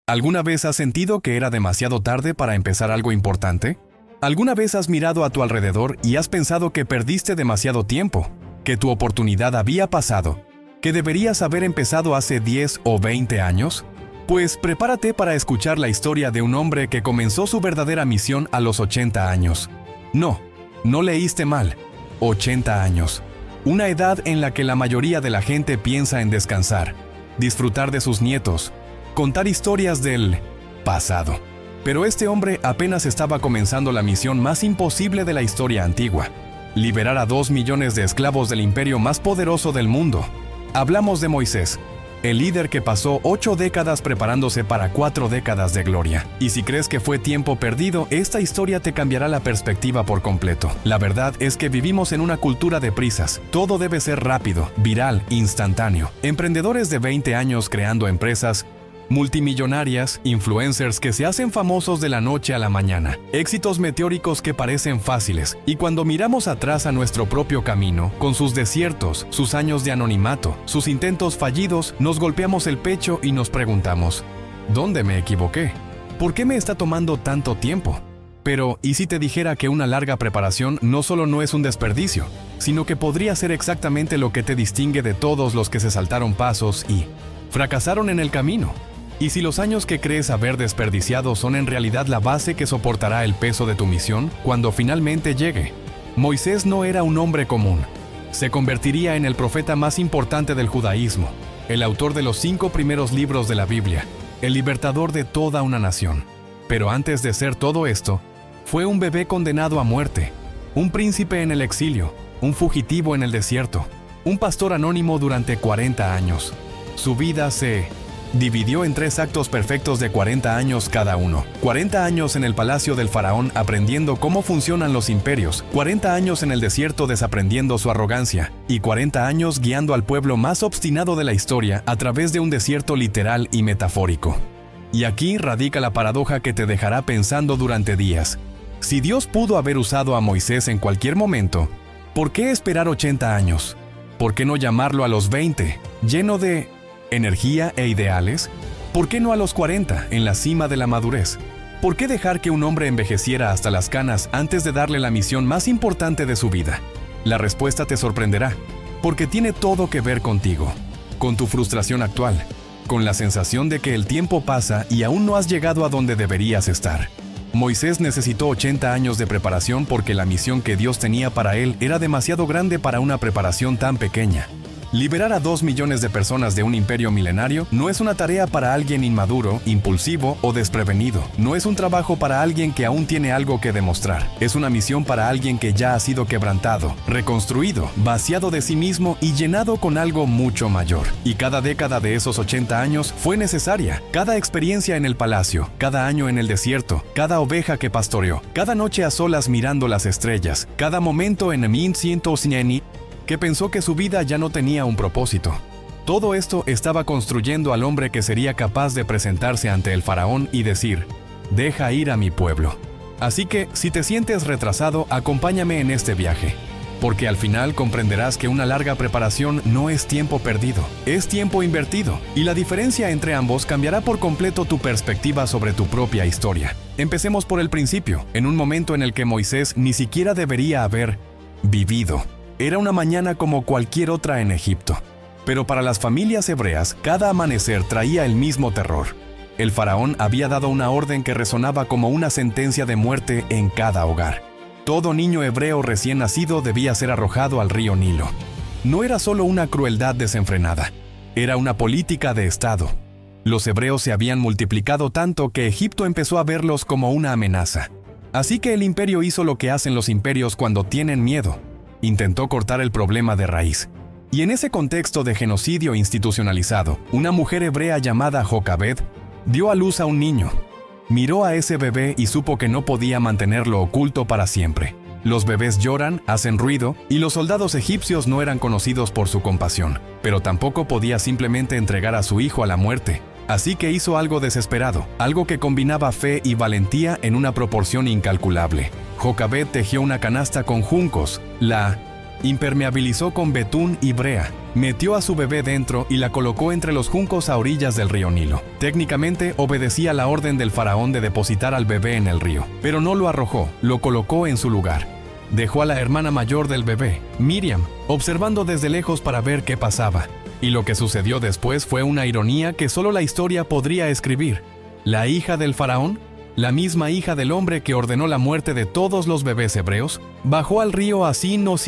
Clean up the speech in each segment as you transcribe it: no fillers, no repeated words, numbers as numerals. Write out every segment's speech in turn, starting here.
¿Alguna vez has sentido que era demasiado tarde para empezar algo importante? ¿Alguna vez has mirado a tu alrededor y has pensado que perdiste demasiado tiempo, que tu oportunidad había pasado, que deberías haber empezado hace 10 o 20 años? Pues prepárate para escuchar la historia de un hombre que comenzó su verdadera misión a los 80 años. No leíste mal. 80 años. Una edad en la que la mayoría de la gente piensa en descansar, disfrutar de sus nietos, contar historias del pasado. Pero este hombre apenas estaba comenzando la misión más imposible de la historia antigua: liberar a 2 millones de esclavos del imperio más poderoso del mundo. Hablamos de Moisés, el líder que pasó 8 décadas preparándose para 4 décadas de gloria. Y si crees que fue tiempo perdido, esta historia te cambiará la perspectiva por completo. La verdad es que vivimos en una cultura de prisas. Todo debe ser rápido, viral, instantáneo. Emprendedores de 20 años creando empresas, multimillonarias, influencers que se hacen famosos de la noche a la mañana, éxitos meteóricos que parecen fáciles, y cuando miramos atrás a nuestro propio camino, con sus desiertos, sus años de anonimato, sus intentos fallidos, nos golpeamos el pecho y nos preguntamos: ¿dónde me equivoqué? ¿Por qué me está tomando tanto tiempo? Pero, ¿y si te dijera que una larga preparación no solo no es un desperdicio, sino que podría ser exactamente lo que te distingue de todos los que se saltaron pasos y fracasaron en el camino? ¿Y si los años que crees haber desperdiciado son en realidad la base que soportará el peso de tu misión cuando finalmente llegue? Moisés no era un hombre común. Se convertiría en el profeta más importante del judaísmo, el autor de los 5 primeros libros de la Biblia, el libertador de toda una nación. Pero antes de ser todo esto, fue un bebé condenado a muerte, un príncipe en el exilio, un fugitivo en el desierto, un pastor anónimo durante 40 años. Su vida se dividió en 3 actos perfectos de 40 años cada uno. 40 años en el palacio del faraón aprendiendo cómo funcionan los imperios, 40 años en el desierto desaprendiendo su arrogancia, y 40 años guiando al pueblo más obstinado de la historia a través de un desierto literal y metafórico. Y aquí radica la paradoja que te dejará pensando durante días. Si Dios pudo haber usado a Moisés en cualquier momento, ¿por qué esperar 80 años? ¿Por qué no llamarlo a los 20, lleno de energía e ideales? ¿Por qué no a los 40, en la cima de la madurez? ¿Por qué dejar que un hombre envejeciera hasta las canas antes de darle la misión más importante de su vida? La respuesta te sorprenderá, porque tiene todo que ver contigo, con tu frustración actual, con la sensación de que el tiempo pasa y aún no has llegado a donde deberías estar. Moisés necesitó 80 años de preparación porque la misión que Dios tenía para él era demasiado grande para una preparación tan pequeña. Liberar a 2 millones de personas de un imperio milenario no es una tarea para alguien inmaduro, impulsivo o desprevenido. No es un trabajo para alguien que aún tiene algo que demostrar. Es una misión para alguien que ya ha sido quebrantado, reconstruido, vaciado de sí mismo y llenado con algo mucho mayor. Y cada década de esos 80 años fue necesaria. Cada experiencia en el palacio, cada año en el desierto, cada oveja que pastoreó, cada noche a solas mirando las estrellas, cada momento en 1100 que pensó que su vida ya no tenía un propósito. Todo esto estaba construyendo al hombre que sería capaz de presentarse ante el faraón y decir: deja ir a mi pueblo. Así que, si te sientes retrasado, acompáñame en este viaje, porque al final comprenderás que una larga preparación no es tiempo perdido, es tiempo invertido, y la diferencia entre ambos cambiará por completo tu perspectiva sobre tu propia historia. Empecemos por el principio, en un momento en el que Moisés ni siquiera debería haber vivido. Era una mañana como cualquier otra en Egipto. Pero para las familias hebreas, cada amanecer traía el mismo terror. El faraón había dado una orden que resonaba como una sentencia de muerte en cada hogar. Todo niño hebreo recién nacido debía ser arrojado al río Nilo. No era solo una crueldad desenfrenada, era una política de Estado. Los hebreos se habían multiplicado tanto que Egipto empezó a verlos como una amenaza. Así que el imperio hizo lo que hacen los imperios cuando tienen miedo. Intentó cortar el problema de raíz. Y en ese contexto de genocidio institucionalizado, una mujer hebrea llamada Jocabed dio a luz a un niño. Miró a ese bebé y supo que no podía mantenerlo oculto para siempre. Los bebés lloran, hacen ruido, y los soldados egipcios no eran conocidos por su compasión, pero tampoco podía simplemente entregar a su hijo a la muerte. Así que hizo algo desesperado, algo que combinaba fe y valentía en una proporción incalculable. Jocabed tejió una canasta con juncos, la Impermeabilizó con betún y brea, metió a su bebé dentro y la colocó entre los juncos a orillas del río Nilo. Técnicamente obedecía la orden del faraón de depositar al bebé en el río, pero no lo arrojó, lo colocó en su lugar. Dejó a la hermana mayor del bebé, Miriam, observando desde lejos para ver qué pasaba. Y lo que sucedió después fue una ironía que solo la historia podría escribir. La hija del faraón, la misma hija del hombre que ordenó la muerte de todos los bebés hebreos, bajó al río a Sinos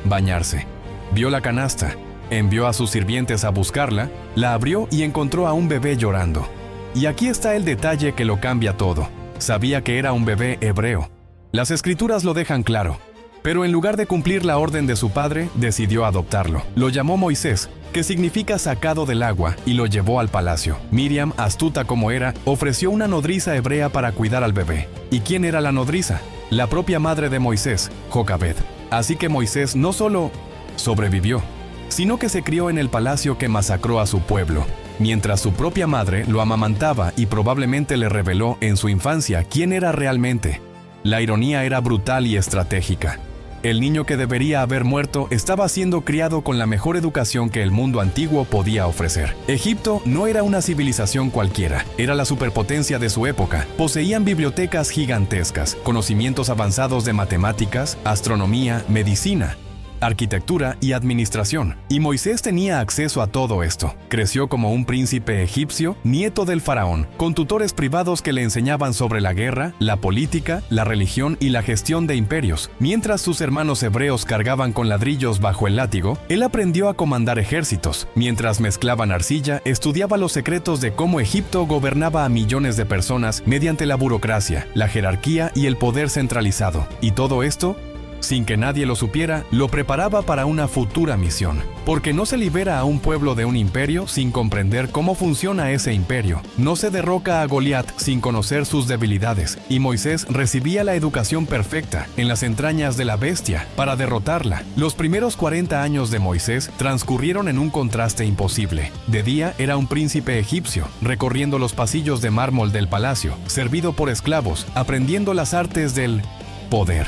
bañarse. Vio la canasta, envió a sus sirvientes a buscarla, la abrió y encontró a un bebé llorando. Y aquí está el detalle que lo cambia todo. Sabía que era un bebé hebreo. Las escrituras lo dejan claro. Pero en lugar de cumplir la orden de su padre, decidió adoptarlo. Lo llamó Moisés, que significa sacado del agua, y lo llevó al palacio. Miriam, astuta como era, ofreció una nodriza hebrea para cuidar al bebé. ¿Y quién era la nodriza? La propia madre de Moisés, Jocabed. Así que Moisés no solo sobrevivió, sino que se crió en el palacio que masacró a su pueblo, mientras su propia madre lo amamantaba y probablemente le reveló en su infancia quién era realmente. La ironía era brutal y estratégica. El niño que debería haber muerto estaba siendo criado con la mejor educación que el mundo antiguo podía ofrecer. Egipto no era una civilización cualquiera, era la superpotencia de su época. Poseían bibliotecas gigantescas, conocimientos avanzados de matemáticas, astronomía, medicina, arquitectura y administración. Y Moisés tenía acceso a todo esto. Creció como un príncipe egipcio, nieto del faraón, con tutores privados que le enseñaban sobre la guerra, la política, la religión y la gestión de imperios. Mientras sus hermanos hebreos cargaban con ladrillos bajo el látigo, él aprendió a comandar ejércitos. Mientras mezclaban arcilla, estudiaba los secretos de cómo Egipto gobernaba a millones de personas mediante la burocracia, la jerarquía y el poder centralizado. Y todo esto, sin que nadie lo supiera, lo preparaba para una futura misión. Porque no se libera a un pueblo de un imperio sin comprender cómo funciona ese imperio. No se derroca a Goliat sin conocer sus debilidades. Y Moisés recibía la educación perfecta en las entrañas de la bestia para derrotarla. Los primeros 40 años de Moisés transcurrieron en un contraste imposible. De día era un príncipe egipcio, recorriendo los pasillos de mármol del palacio, servido por esclavos, aprendiendo las artes del poder.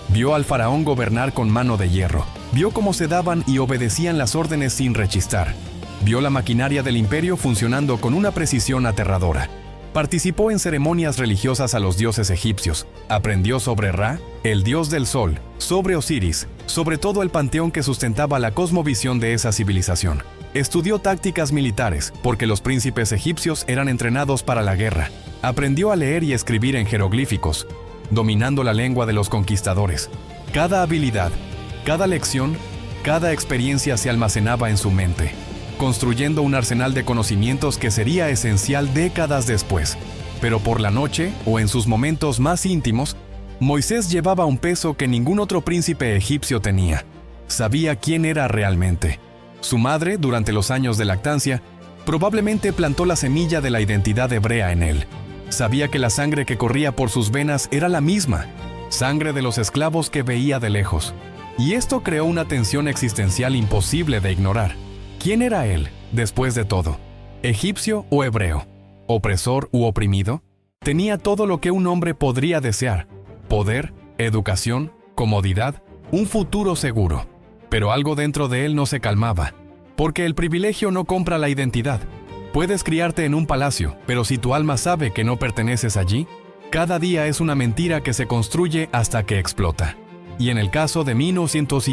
Vio al faraón gobernar con mano de hierro. Vio cómo se daban y obedecían las órdenes sin rechistar. Vio la maquinaria del imperio funcionando con una precisión aterradora. Participó en ceremonias religiosas a los dioses egipcios. Aprendió sobre Ra, el dios del sol, sobre Osiris, sobre todo el panteón que sustentaba la cosmovisión de esa civilización. Estudió tácticas militares, porque los príncipes egipcios eran entrenados para la guerra. Aprendió a leer y escribir en jeroglíficos, dominando la lengua de los conquistadores. Cada habilidad, cada lección, cada experiencia se almacenaba en su mente, construyendo un arsenal de conocimientos que sería esencial décadas después. Pero por la noche, o en sus momentos más íntimos, Moisés llevaba un peso que ningún otro príncipe egipcio tenía. Sabía quién era realmente. Su madre, durante los años de lactancia, probablemente plantó la semilla de la identidad hebrea en él. Sabía que la sangre que corría por sus venas era la misma, sangre de los esclavos que veía de lejos. Y esto creó una tensión existencial imposible de ignorar. ¿Quién era él, después de todo? ¿Egipcio o hebreo? ¿Opresor u oprimido? Tenía todo lo que un hombre podría desear: poder, educación, comodidad, un futuro seguro. Pero algo dentro de él no se calmaba, porque el privilegio no compra la identidad. Puedes criarte en un palacio, pero si tu alma sabe que no perteneces allí, cada día es una mentira que se construye hasta que explota. Y en el caso de 1900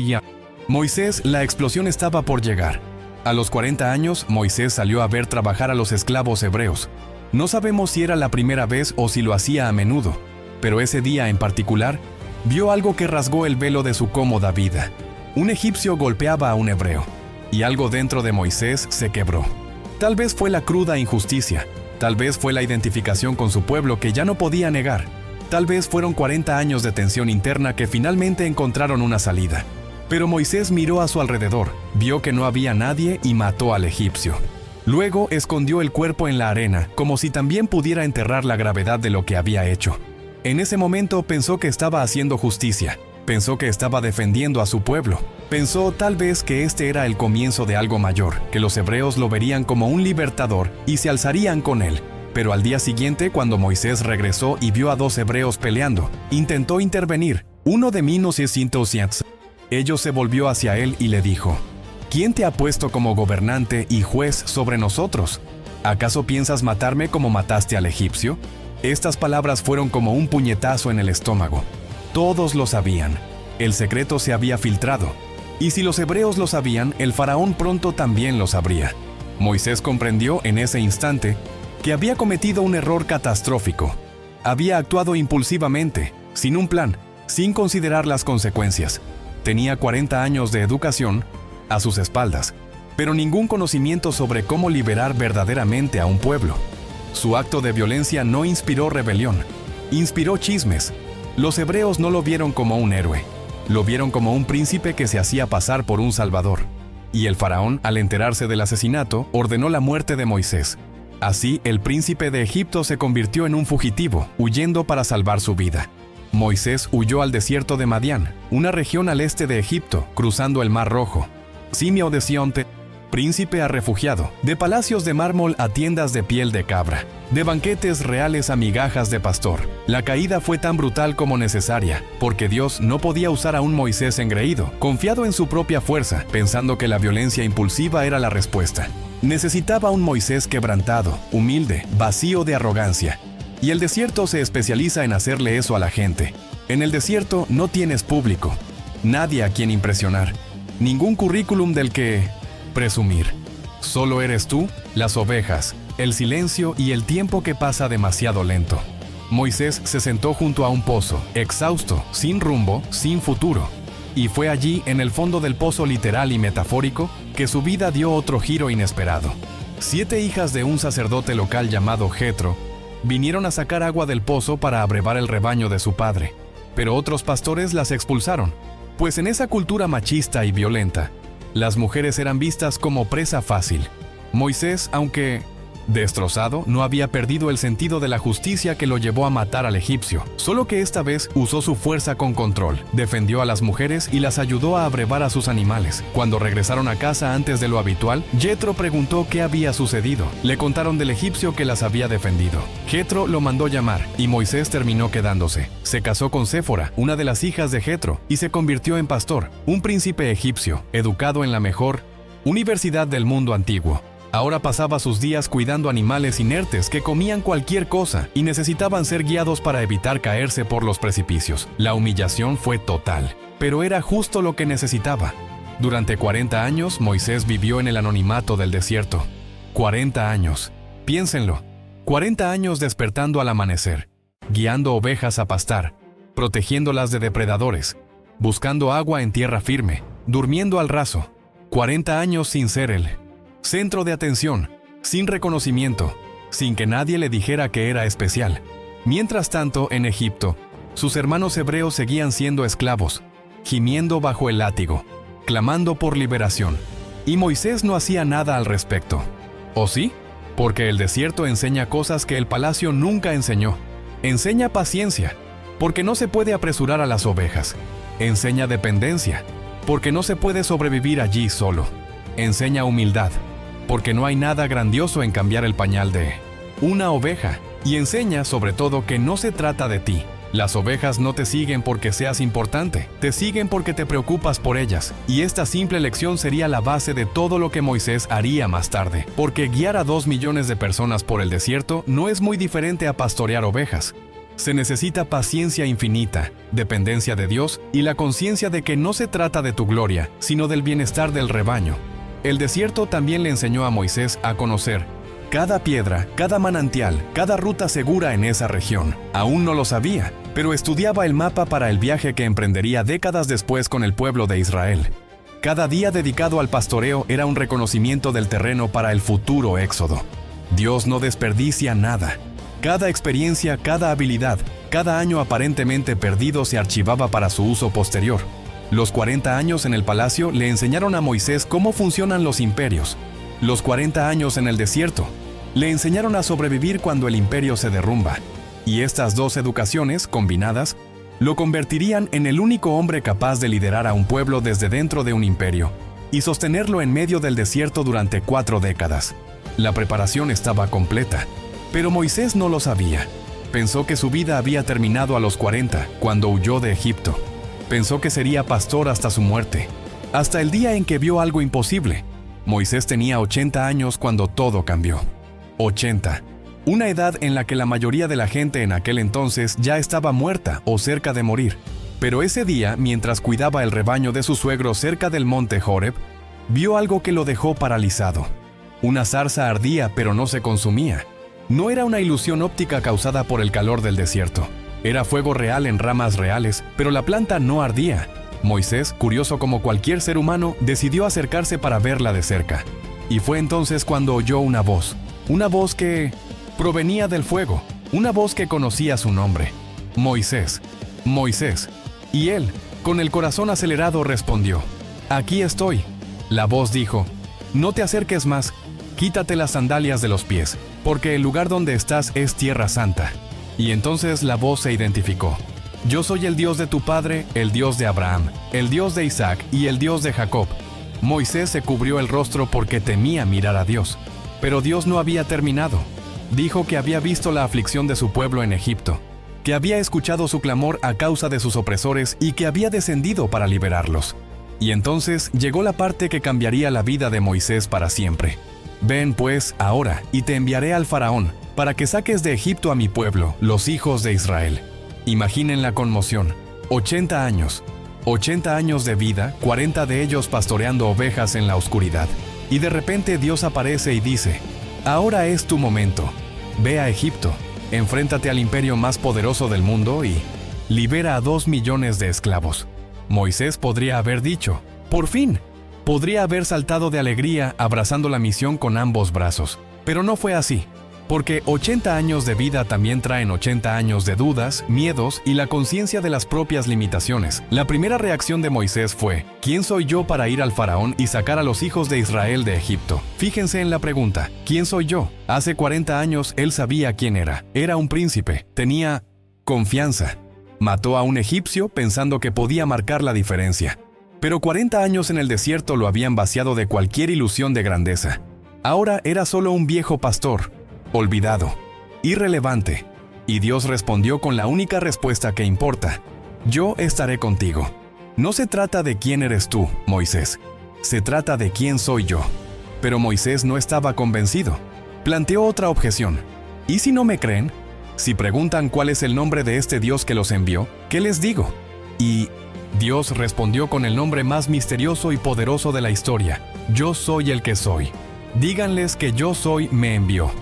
Moisés, la explosión estaba por llegar. A los 40 años, Moisés salió a ver trabajar a los esclavos hebreos. No sabemos si era la primera vez o si lo hacía a menudo, pero ese día en particular, vio algo que rasgó el velo de su cómoda vida. Un egipcio golpeaba a un hebreo, y algo dentro de Moisés se quebró. Tal vez fue la cruda injusticia, tal vez fue la identificación con su pueblo que ya no podía negar, tal vez fueron 40 años de tensión interna que finalmente encontraron una salida. Pero Moisés miró a su alrededor, vio que no había nadie y mató al egipcio. Luego escondió el cuerpo en la arena, como si también pudiera enterrar la gravedad de lo que había hecho. En ese momento pensó que estaba haciendo justicia. Pensó que estaba defendiendo a su pueblo. Pensó tal vez que este era el comienzo de algo mayor, que los hebreos lo verían como un libertador y se alzarían con él. Pero al día siguiente, cuando Moisés regresó y vio a 2 hebreos peleando, intentó intervenir. Uno de 1900 Ello se volvió hacia él y le dijo: ¿Quién te ha puesto como gobernante y juez sobre nosotros? ¿Acaso piensas matarme como mataste al egipcio? Estas palabras fueron como un puñetazo en el estómago. Todos lo sabían. El secreto se había filtrado. Y si los hebreos lo sabían, el faraón pronto también lo sabría. Moisés comprendió en ese instante que había cometido un error catastrófico. Había actuado impulsivamente, sin un plan, sin considerar las consecuencias. Tenía 40 años de educación a sus espaldas, pero ningún conocimiento sobre cómo liberar verdaderamente a un pueblo. Su acto de violencia no inspiró rebelión, inspiró chismes. Los hebreos no lo vieron como un héroe, lo vieron como un príncipe que se hacía pasar por un salvador. Y el faraón, al enterarse del asesinato, ordenó la muerte de Moisés. Así, el príncipe de Egipto se convirtió en un fugitivo, huyendo para salvar su vida. Moisés huyó al desierto de Madián, una región al este de Egipto, cruzando el Mar Rojo. Simio de Sionte, príncipe a refugiado, de palacios de mármol a tiendas de piel de cabra, de banquetes reales a migajas de pastor. La caída fue tan brutal como necesaria, porque Dios no podía usar a un Moisés engreído, confiado en su propia fuerza, pensando que la violencia impulsiva era la respuesta. Necesitaba un Moisés quebrantado, humilde, vacío de arrogancia. Y el desierto se especializa en hacerle eso a la gente. En el desierto no tienes público, nadie a quien impresionar, ningún currículum del que presumir. Solo eres tú, las ovejas, el silencio y el tiempo que pasa demasiado lento. Moisés se sentó junto a un pozo, exhausto, sin rumbo, sin futuro. Y fue allí, en el fondo del pozo literal y metafórico, que su vida dio otro giro inesperado. 7 hijas de un sacerdote local llamado Jetro vinieron a sacar agua del pozo para abrevar el rebaño de su padre, pero otros pastores las expulsaron, pues en esa cultura machista y violenta, las mujeres eran vistas como presa fácil. Moisés, aunque destrozado, no había perdido el sentido de la justicia que lo llevó a matar al egipcio, solo que esta vez usó su fuerza con control, defendió a las mujeres y las ayudó a abrevar a sus animales. Cuando regresaron a casa antes de lo habitual, Jetro preguntó qué había sucedido. Le contaron del egipcio que las había defendido. Jetro lo mandó llamar y Moisés terminó quedándose. Se casó con Séfora, una de las hijas de Jetro, y se convirtió en pastor, un príncipe egipcio, educado en la mejor universidad del mundo antiguo. Ahora pasaba sus días cuidando animales inertes que comían cualquier cosa y necesitaban ser guiados para evitar caerse por los precipicios. La humillación fue total, pero era justo lo que necesitaba. Durante 40 años, Moisés vivió en el anonimato del desierto. 40 años. Piénsenlo. 40 años despertando al amanecer, guiando ovejas a pastar, protegiéndolas de depredadores, buscando agua en tierra firme, durmiendo al raso. 40 años sin ser él centro de atención, sin reconocimiento, sin que nadie le dijera que era especial. Mientras tanto, en Egipto, sus hermanos hebreos seguían siendo esclavos, gimiendo bajo el látigo, clamando por liberación. Y Moisés no hacía nada al respecto. ¿O sí? Porque el desierto enseña cosas que el palacio nunca enseñó. Enseña paciencia, porque no se puede apresurar a las ovejas. Enseña dependencia, porque no se puede sobrevivir allí solo. Enseña humildad, porque no hay nada grandioso en cambiar el pañal de una oveja. Y enseña sobre todo que no se trata de ti. Las ovejas no te siguen porque seas importante, te siguen porque te preocupas por ellas. Y esta simple lección sería la base de todo lo que Moisés haría más tarde, porque guiar a 2 millones de personas por el desierto no es muy diferente a pastorear ovejas. Se necesita paciencia infinita, dependencia de Dios y la conciencia de que no se trata de tu gloria, sino del bienestar del rebaño. El desierto también le enseñó a Moisés a conocer cada piedra, cada manantial, cada ruta segura en esa región. Aún no lo sabía, pero estudiaba el mapa para el viaje que emprendería décadas después con el pueblo de Israel. Cada día dedicado al pastoreo era un reconocimiento del terreno para el futuro éxodo. Dios no desperdicia nada. Cada experiencia, cada habilidad, cada año aparentemente perdido se archivaba para su uso posterior. Los 40 años en el palacio le enseñaron a Moisés cómo funcionan los imperios. Los 40 años en el desierto le enseñaron a sobrevivir cuando el imperio se derrumba. Y estas 2 educaciones, combinadas, lo convertirían en el único hombre capaz de liderar a un pueblo desde dentro de un imperio y sostenerlo en medio del desierto durante 4 décadas. La preparación estaba completa, pero Moisés no lo sabía. Pensó que su vida había terminado a los 40, cuando huyó de Egipto. Pensó que sería pastor hasta su muerte, hasta el día en que vio algo imposible. Moisés tenía 80 años cuando todo cambió. 80. Una edad en la que la mayoría de la gente en aquel entonces ya estaba muerta o cerca de morir. Pero ese día, mientras cuidaba el rebaño de su suegro cerca del monte Horeb, vio algo que lo dejó paralizado. Una zarza ardía pero no se consumía. No era una ilusión óptica causada por el calor del desierto. Era fuego real en ramas reales, pero la planta no ardía. Moisés, curioso como cualquier ser humano, decidió acercarse para verla de cerca. Y fue entonces cuando oyó una voz que provenía del fuego, una voz que conocía su nombre. Moisés, Moisés. Y él, con el corazón acelerado, respondió: Aquí estoy. La voz dijo: No te acerques más, quítate las sandalias de los pies, porque el lugar donde estás es tierra santa. Y entonces la voz se identificó: Yo soy el Dios de tu padre, el Dios de Abraham, el Dios de Isaac y el Dios de Jacob. Moisés se cubrió el rostro porque temía mirar a Dios. Pero Dios no había terminado. Dijo que había visto la aflicción de su pueblo en Egipto, que había escuchado su clamor a causa de sus opresores y que había descendido para liberarlos. Y entonces llegó la parte que cambiaría la vida de Moisés para siempre. Ven pues ahora y te enviaré al faraón, para que saques de Egipto a mi pueblo, los hijos de Israel. Imaginen la conmoción. 80 años. 80 años de vida, 40 de ellos pastoreando ovejas en la oscuridad. Y de repente Dios aparece y dice: Ahora es tu momento. Ve a Egipto, enfréntate al imperio más poderoso del mundo y libera a 2 millones de esclavos. Moisés podría haber dicho: por fin. Podría haber saltado de alegría abrazando la misión con ambos brazos. Pero no fue así. Porque 80 años de vida también traen 80 años de dudas, miedos y la conciencia de las propias limitaciones. La primera reacción de Moisés fue: ¿quién soy yo para ir al faraón y sacar a los hijos de Israel de Egipto? Fíjense en la pregunta: ¿quién soy yo? Hace 40 años él sabía quién era. Era un príncipe. Tenía confianza. Mató a un egipcio pensando que podía marcar la diferencia. Pero 40 años en el desierto lo habían vaciado de cualquier ilusión de grandeza. Ahora era solo un viejo pastor, olvidado, irrelevante. Y Dios respondió con la única respuesta que importa: Yo estaré contigo. No se trata de quién eres tú, Moisés. Se trata de quién soy yo. Pero Moisés no estaba convencido. Planteó otra objeción. ¿Y si no me creen? Si preguntan cuál es el nombre de este Dios que los envió, ¿qué les digo? Y Dios respondió con el nombre más misterioso y poderoso de la historia: Yo soy el que soy. Díganles que yo soy me envió.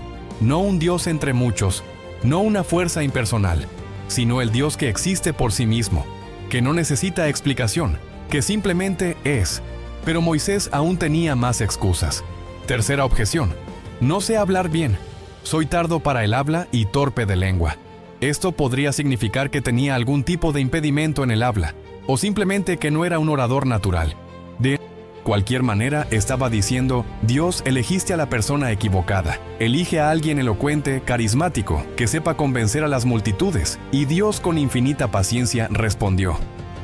No un Dios entre muchos, no una fuerza impersonal, sino el Dios que existe por sí mismo, que no necesita explicación, que simplemente es. Pero Moisés aún tenía más excusas. Tercera objeción: no sé hablar bien. Soy tardo para el habla y torpe de lengua. Esto podría significar que tenía algún tipo de impedimento en el habla, o simplemente que no era un orador natural. De cualquier manera, estaba diciendo: Dios, elegiste a la persona equivocada. Elige a alguien elocuente, carismático, que sepa convencer a las multitudes. Y Dios, con infinita paciencia, respondió: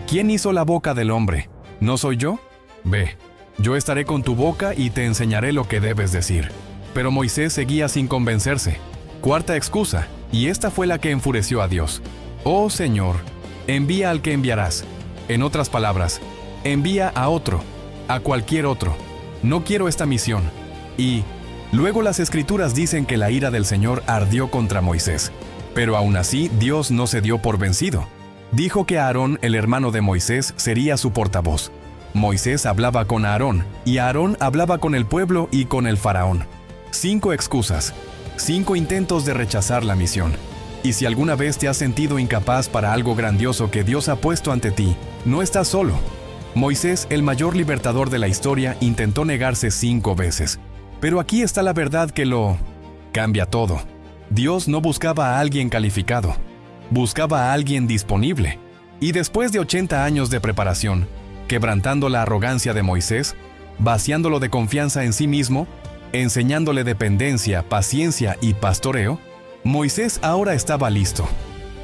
¿quién hizo la boca del hombre? ¿No soy yo? Ve, yo estaré con tu boca y te enseñaré lo que debes decir. Pero Moisés seguía sin convencerse. Cuarta excusa, y esta fue la que enfureció a Dios: Oh Señor, envía al que enviarás. En otras palabras, envía a otro, a cualquier otro. No quiero esta misión. Y luego las escrituras dicen que la ira del Señor ardió contra Moisés. Pero aún así, Dios no se dio por vencido. Dijo que Aarón, el hermano de Moisés, sería su portavoz. Moisés hablaba con Aarón, y Aarón hablaba con el pueblo y con el faraón. 5 excusas, 5 intentos de rechazar la misión. Y si alguna vez te has sentido incapaz para algo grandioso que Dios ha puesto ante ti, no estás solo. Moisés, el mayor libertador de la historia, intentó negarse 5 veces. Pero aquí está la verdad que lo cambia todo. Dios no buscaba a alguien calificado, buscaba a alguien disponible. Y después de 80 años de preparación, quebrantando la arrogancia de Moisés, vaciándolo de confianza en sí mismo, enseñándole dependencia, paciencia y pastoreo, Moisés ahora estaba listo.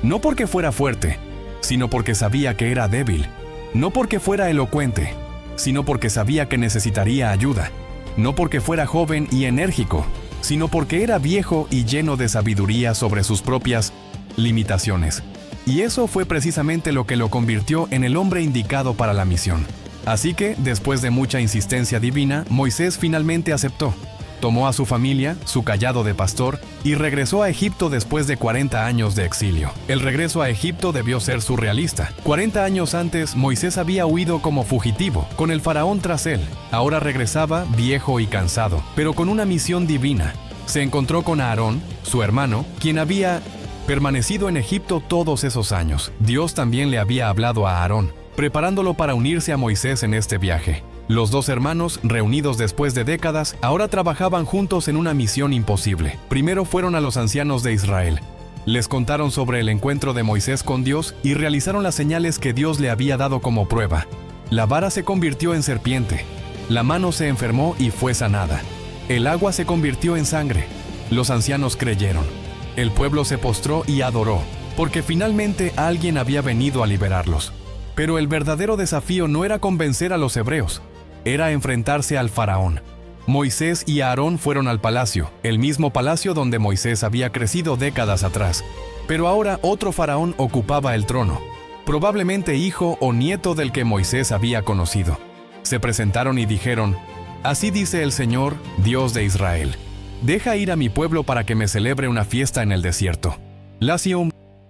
No porque fuera fuerte, sino porque sabía que era débil. No porque fuera elocuente, sino porque sabía que necesitaría ayuda. No porque fuera joven y enérgico, sino porque era viejo y lleno de sabiduría sobre sus propias limitaciones. Y eso fue precisamente lo que lo convirtió en el hombre indicado para la misión. Así que, después de mucha insistencia divina, Moisés finalmente aceptó. Tomó a su familia, su cayado de pastor, y regresó a Egipto después de 40 años de exilio. El regreso a Egipto debió ser surrealista. 40 años antes, Moisés había huido como fugitivo, con el faraón tras él. Ahora regresaba, viejo y cansado, pero con una misión divina. Se encontró con Aarón, su hermano, quien había permanecido en Egipto todos esos años. Dios también le había hablado a Aarón, preparándolo para unirse a Moisés en este viaje. Los dos hermanos, reunidos después de décadas, ahora trabajaban juntos en una misión imposible. Primero fueron a los ancianos de Israel. Les contaron sobre el encuentro de Moisés con Dios y realizaron las señales que Dios le había dado como prueba. La vara se convirtió en serpiente. La mano se enfermó y fue sanada. El agua se convirtió en sangre. Los ancianos creyeron. El pueblo se postró y adoró, porque finalmente alguien había venido a liberarlos. Pero el verdadero desafío no era convencer a los hebreos, era enfrentarse al faraón. Moisés y Aarón fueron al palacio, el mismo palacio donde Moisés había crecido décadas atrás. Pero ahora otro faraón ocupaba el trono, probablemente hijo o nieto del que Moisés había conocido. Se presentaron y dijeron: «Así dice el Señor, Dios de Israel, deja ir a mi pueblo para que me celebre una fiesta en el desierto». La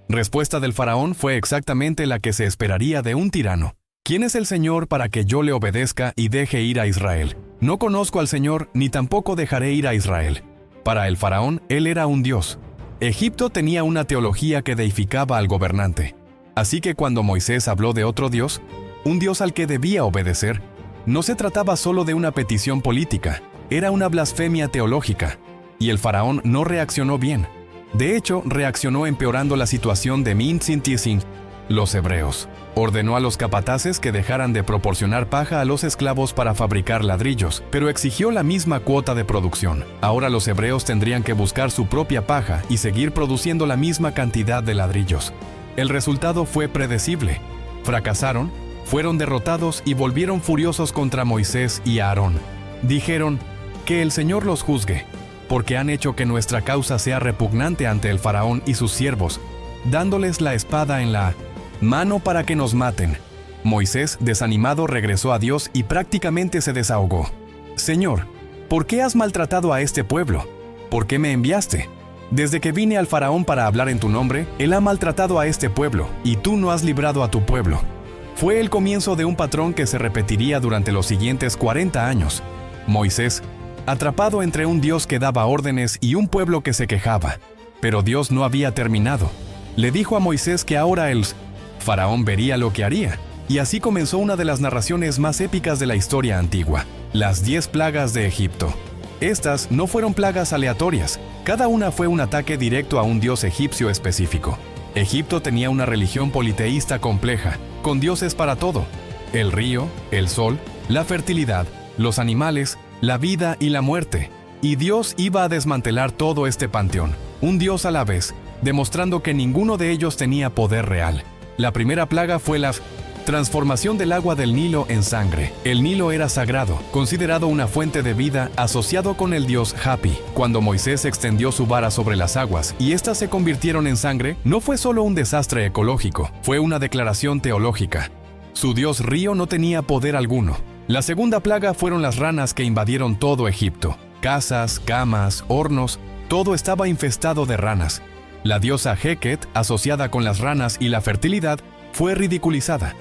respuesta del faraón fue exactamente la que se esperaría de un tirano. ¿Quién es el Señor para que yo le obedezca y deje ir a Israel? No conozco al Señor, ni tampoco dejaré ir a Israel. Para el faraón, él era un dios. Egipto tenía una teología que deificaba al gobernante. Así que cuando Moisés habló de otro dios, un dios al que debía obedecer, no se trataba solo de una petición política, era una blasfemia teológica. Y el faraón no reaccionó bien. De hecho, reaccionó empeorando la situación de Minsintisin, los hebreos. Ordenó a los capataces que dejaran de proporcionar paja a los esclavos para fabricar ladrillos, pero exigió la misma cuota de producción. Ahora los hebreos tendrían que buscar su propia paja y seguir produciendo la misma cantidad de ladrillos. El resultado fue predecible. Fracasaron, fueron derrotados y volvieron furiosos contra Moisés y Aarón. Dijeron: «Que el Señor los juzgue, porque han hecho que nuestra causa sea repugnante ante el faraón y sus siervos, dándoles la espada en la mano para que nos maten». Moisés, desanimado, regresó a Dios y prácticamente se desahogó. «Señor, ¿por qué has maltratado a este pueblo? ¿Por qué me enviaste? Desde que vine al faraón para hablar en tu nombre, él ha maltratado a este pueblo, y tú no has librado a tu pueblo». Fue el comienzo de un patrón que se repetiría durante los siguientes 40 años. Moisés, atrapado entre un Dios que daba órdenes y un pueblo que se quejaba. Pero Dios no había terminado. Le dijo a Moisés que ahora el faraón vería lo que haría. Y así comenzó una de las narraciones más épicas de la historia antigua: las 10 plagas de Egipto. Estas no fueron plagas aleatorias. Cada una fue un ataque directo a un dios egipcio específico. Egipto tenía una religión politeísta compleja, con dioses para todo: el río, el sol, la fertilidad, los animales, la vida y la muerte. Y Dios iba a desmantelar todo este panteón, un dios a la vez, demostrando que ninguno de ellos tenía poder real. La primera plaga fue la transformación del agua del Nilo en sangre. El Nilo era sagrado, considerado una fuente de vida, asociado con el dios Hapi. Cuando Moisés extendió su vara sobre las aguas y éstas se convirtieron en sangre, no fue solo un desastre ecológico, fue una declaración teológica. Su dios río no tenía poder alguno. La segunda plaga fueron las ranas que invadieron todo Egipto. Casas, camas, hornos, todo estaba infestado de ranas. La diosa Heket, asociada con las ranas y la fertilidad, fue ridiculizada.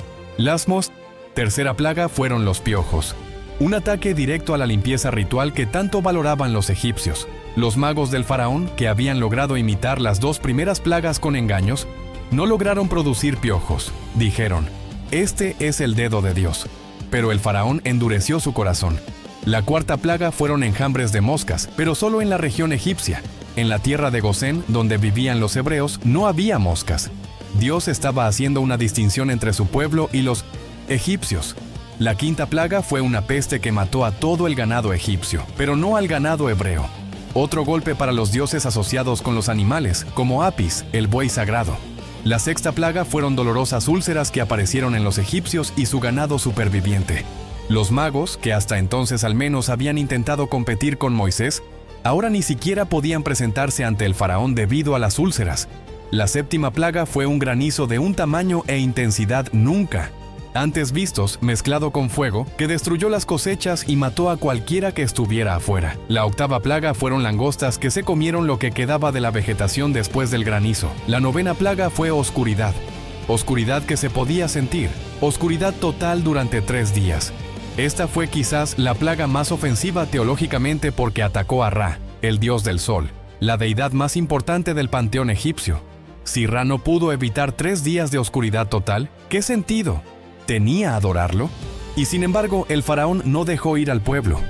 Tercera plaga fueron los piojos. Un ataque directo a la limpieza ritual que tanto valoraban los egipcios. Los magos del faraón, que habían logrado imitar las 2 primeras plagas con engaños, no lograron producir piojos. Dijeron: «Este es el dedo de Dios». Pero el faraón endureció su corazón. La cuarta plaga fueron enjambres de moscas, pero solo en la región egipcia. En la tierra de Gosén, donde vivían los hebreos, no había moscas. Dios estaba haciendo una distinción entre su pueblo y los egipcios. La quinta plaga fue una peste que mató a todo el ganado egipcio, pero no al ganado hebreo. Otro golpe para los dioses asociados con los animales, como Apis, el buey sagrado. La sexta plaga fueron dolorosas úlceras que aparecieron en los egipcios y su ganado superviviente. Los magos, que hasta entonces al menos habían intentado competir con Moisés, ahora ni siquiera podían presentarse ante el faraón debido a las úlceras. La séptima plaga fue un granizo de un tamaño e intensidad nunca antes vistos, mezclado con fuego, que destruyó las cosechas y mató a cualquiera que estuviera afuera. La octava plaga fueron langostas que se comieron lo que quedaba de la vegetación después del granizo. La novena plaga fue oscuridad. Oscuridad que se podía sentir. Oscuridad total durante 3 días. Esta fue quizás la plaga más ofensiva teológicamente porque atacó a Ra, el dios del sol, la deidad más importante del panteón egipcio. Si Ra no pudo evitar 3 días de oscuridad total, ¿qué sentido tenía adorarlo? Y sin embargo, el faraón no dejó ir al pueblo.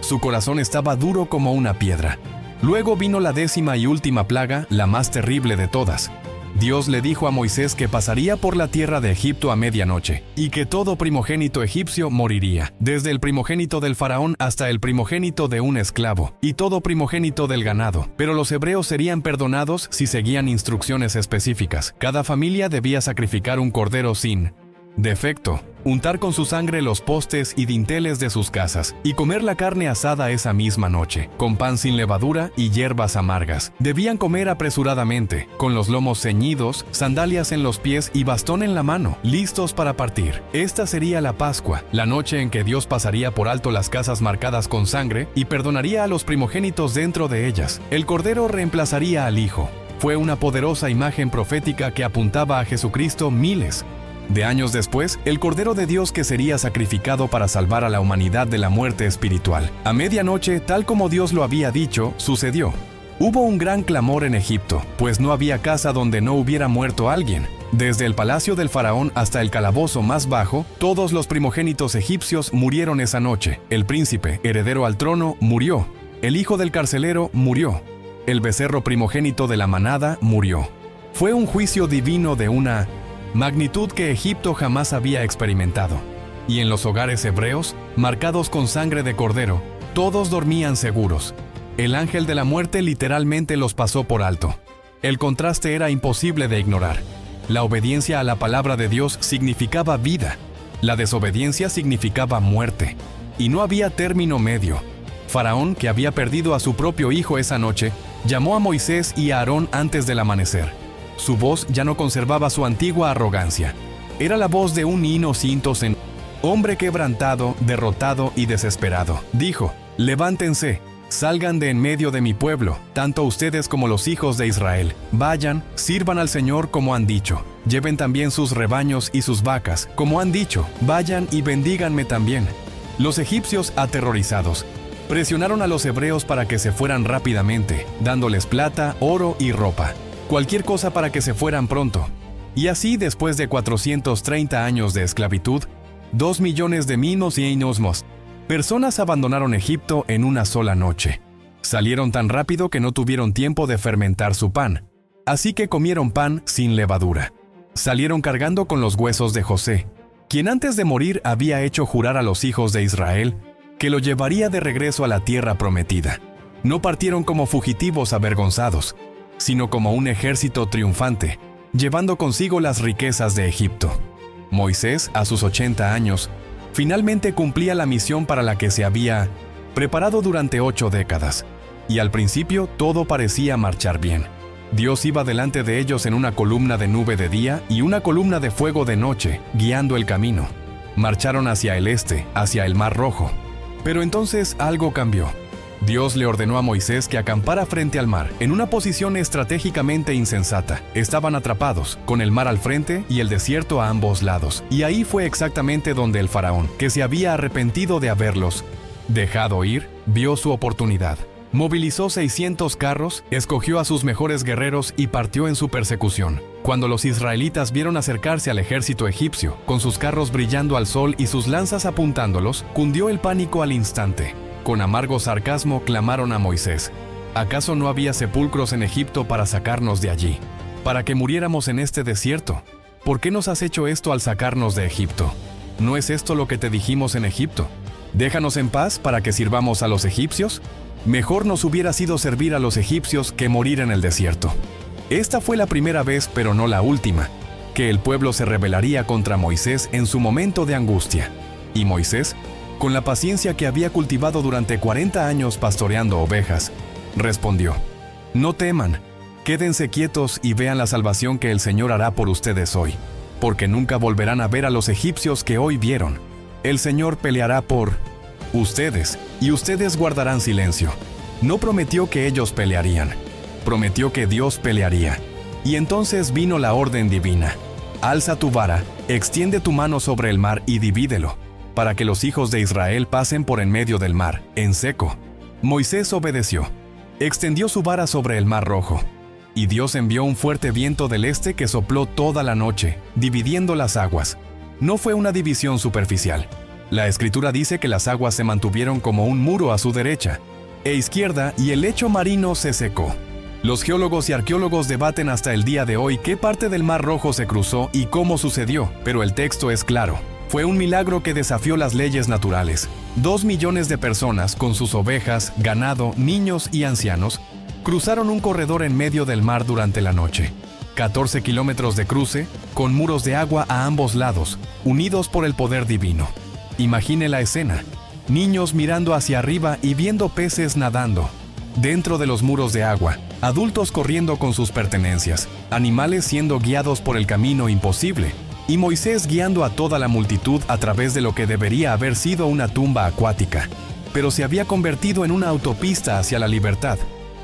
Su corazón estaba duro como una piedra. Luego vino la 10ª y última plaga, la más terrible de todas. Dios le dijo a Moisés que pasaría por la tierra de Egipto a medianoche, y que todo primogénito egipcio moriría, desde el primogénito del faraón hasta el primogénito de un esclavo, y todo primogénito del ganado. Pero los hebreos serían perdonados si seguían instrucciones específicas. Cada familia debía sacrificar un cordero sin defecto, untar con su sangre los postes y dinteles de sus casas, y comer la carne asada esa misma noche, con pan sin levadura y hierbas amargas. Debían comer apresuradamente, con los lomos ceñidos, sandalias en los pies y bastón en la mano, listos para partir. Esta sería la Pascua, la noche en que Dios pasaría por alto las casas marcadas con sangre y perdonaría a los primogénitos dentro de ellas. El cordero reemplazaría al hijo. Fue una poderosa imagen profética que apuntaba a Jesucristo miles de años después, el Cordero de Dios que sería sacrificado para salvar a la humanidad de la muerte espiritual. A medianoche, tal como Dios lo había dicho, sucedió. Hubo un gran clamor en Egipto, pues no había casa donde no hubiera muerto alguien. Desde el palacio del faraón hasta el calabozo más bajo, todos los primogénitos egipcios murieron esa noche. El príncipe, heredero al trono, murió. El hijo del carcelero murió. El becerro primogénito de la manada murió. Fue un juicio divino de una magnitud que Egipto jamás había experimentado. Y en los hogares hebreos, marcados con sangre de cordero, todos dormían seguros. El ángel de la muerte literalmente los pasó por alto. El contraste era imposible de ignorar. La obediencia a la palabra de Dios significaba vida. La desobediencia significaba muerte. Y no había término medio. Faraón, que había perdido a su propio hijo esa noche, llamó a Moisés y a Aarón antes del amanecer. Su voz ya no conservaba su antigua arrogancia. Era la voz de un inocente hombre quebrantado, derrotado y desesperado. Dijo: «Levántense, salgan de en medio de mi pueblo, tanto ustedes como los hijos de Israel. Vayan, sirvan al Señor como han dicho. Lleven también sus rebaños y sus vacas, como han dicho. Vayan y bendíganme también». Los egipcios, aterrorizados, presionaron a los hebreos para que se fueran rápidamente, dándoles plata, oro y ropa. Cualquier cosa para que se fueran pronto. Y así, después de 430 años de esclavitud, 2 millones de minos y einosmos, personas abandonaron Egipto en una sola noche. Salieron tan rápido que no tuvieron tiempo de fermentar su pan. Así que comieron pan sin levadura. Salieron cargando con los huesos de José, quien antes de morir había hecho jurar a los hijos de Israel que lo llevaría de regreso a la tierra prometida. No partieron como fugitivos avergonzados, sino como un ejército triunfante, llevando consigo las riquezas de Egipto. Moisés, a sus 80 años, finalmente cumplía la misión para la que se había preparado durante 8 décadas, y al principio todo parecía marchar bien. Dios iba delante de ellos en una columna de nube de día y una columna de fuego de noche, guiando el camino. Marcharon hacia el este, hacia el Mar Rojo. Pero entonces algo cambió. Dios le ordenó a Moisés que acampara frente al mar, en una posición estratégicamente insensata. Estaban atrapados, con el mar al frente y el desierto a ambos lados. Y ahí fue exactamente donde el faraón, que se había arrepentido de haberlos dejado ir, vio su oportunidad. Movilizó 600 carros, escogió a sus mejores guerreros y partió en su persecución. Cuando los israelitas vieron acercarse al ejército egipcio, con sus carros brillando al sol y sus lanzas apuntándolos, cundió el pánico al instante. Con amargo sarcasmo clamaron a Moisés: ¿acaso no había sepulcros en Egipto para sacarnos de allí? ¿Para que muriéramos en este desierto? ¿Por qué nos has hecho esto al sacarnos de Egipto? ¿No es esto lo que te dijimos en Egipto? ¿Déjanos en paz para que sirvamos a los egipcios? Mejor nos hubiera sido servir a los egipcios que morir en el desierto. Esta fue la primera vez, pero no la última, que el pueblo se rebelaría contra Moisés en su momento de angustia. Y Moisés, con la paciencia que había cultivado durante 40 años pastoreando ovejas, respondió: «No teman, Quédense quietos y vean la salvación que el Señor hará por ustedes hoy, porque nunca volverán a ver a los egipcios que hoy vieron. El Señor peleará por ustedes, y ustedes guardarán silencio. No prometió que ellos pelearían, prometió que Dios pelearía. Y entonces vino la orden divina. Alza tu vara, extiende tu mano sobre el mar y divídelo, para que los hijos de Israel pasen por en medio del mar, en seco. Moisés obedeció. Extendió su vara sobre el mar Rojo. Y Dios envió un fuerte viento del este que sopló toda la noche, dividiendo las aguas. No fue una división superficial. La Escritura dice que las aguas se mantuvieron como un muro a su derecha e izquierda y el lecho marino se secó. Los geólogos y arqueólogos debaten hasta el día de hoy qué parte del Mar Rojo se cruzó y cómo sucedió, pero el texto es claro. Fue un milagro que desafió las leyes naturales. 2 millones de personas, con sus ovejas, ganado, niños y ancianos, cruzaron un corredor en medio del mar durante la noche. 14 kilómetros de cruce, con muros de agua a ambos lados, unidos por el poder divino. Imagine la escena. Niños mirando hacia arriba y viendo peces nadando. Dentro de los muros de agua, adultos corriendo con sus pertenencias, animales siendo guiados por el camino imposible, y Moisés guiando a toda la multitud a través de lo que debería haber sido una tumba acuática, pero se había convertido en una autopista hacia la libertad.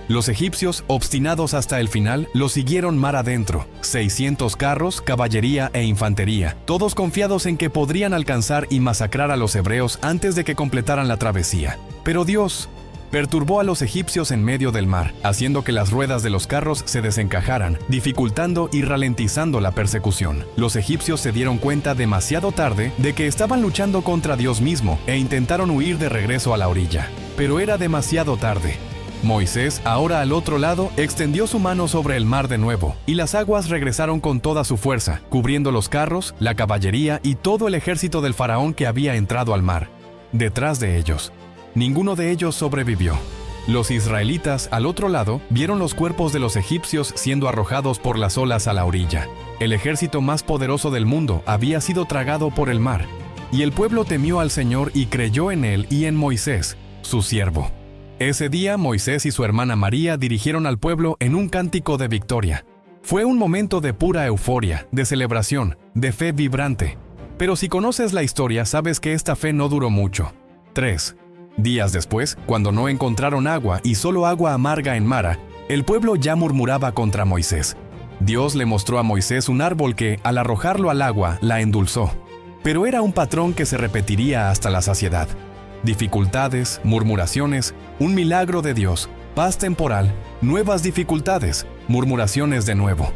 Los egipcios, obstinados hasta el final, lo siguieron mar adentro. 600 carros, caballería e infantería, todos confiados en que podrían alcanzar y masacrar a los hebreos antes de que completaran la travesía. Pero Dios perturbó a los egipcios en medio del mar, haciendo que las ruedas de los carros se desencajaran, dificultando y ralentizando la persecución. Los egipcios se dieron cuenta demasiado tarde de que estaban luchando contra Dios mismo e intentaron huir de regreso a la orilla. Pero era demasiado tarde. Moisés, ahora al otro lado, extendió su mano sobre el mar de nuevo, y las aguas regresaron con toda su fuerza, cubriendo los carros, la caballería y todo el ejército del faraón que había entrado al mar. Detrás de ellos, ninguno de ellos sobrevivió. Los israelitas, al otro lado, vieron los cuerpos de los egipcios siendo arrojados por las olas a la orilla. El ejército más poderoso del mundo había sido tragado por el mar, y el pueblo temió al Señor y creyó en él y en Moisés, su siervo. Ese día, Moisés y su hermana María dirigieron al pueblo en un cántico de victoria. Fue un momento de pura euforia, de celebración, de fe vibrante. Pero si conoces la historia, sabes que esta fe no duró mucho. 3 días después, cuando no encontraron agua y solo agua amarga en Mara, el pueblo ya murmuraba contra Moisés. Dios le mostró a Moisés un árbol que, al arrojarlo al agua, la endulzó. Pero era un patrón que se repetiría hasta la saciedad. Dificultades, murmuraciones, un milagro de Dios, paz temporal, nuevas dificultades, murmuraciones de nuevo.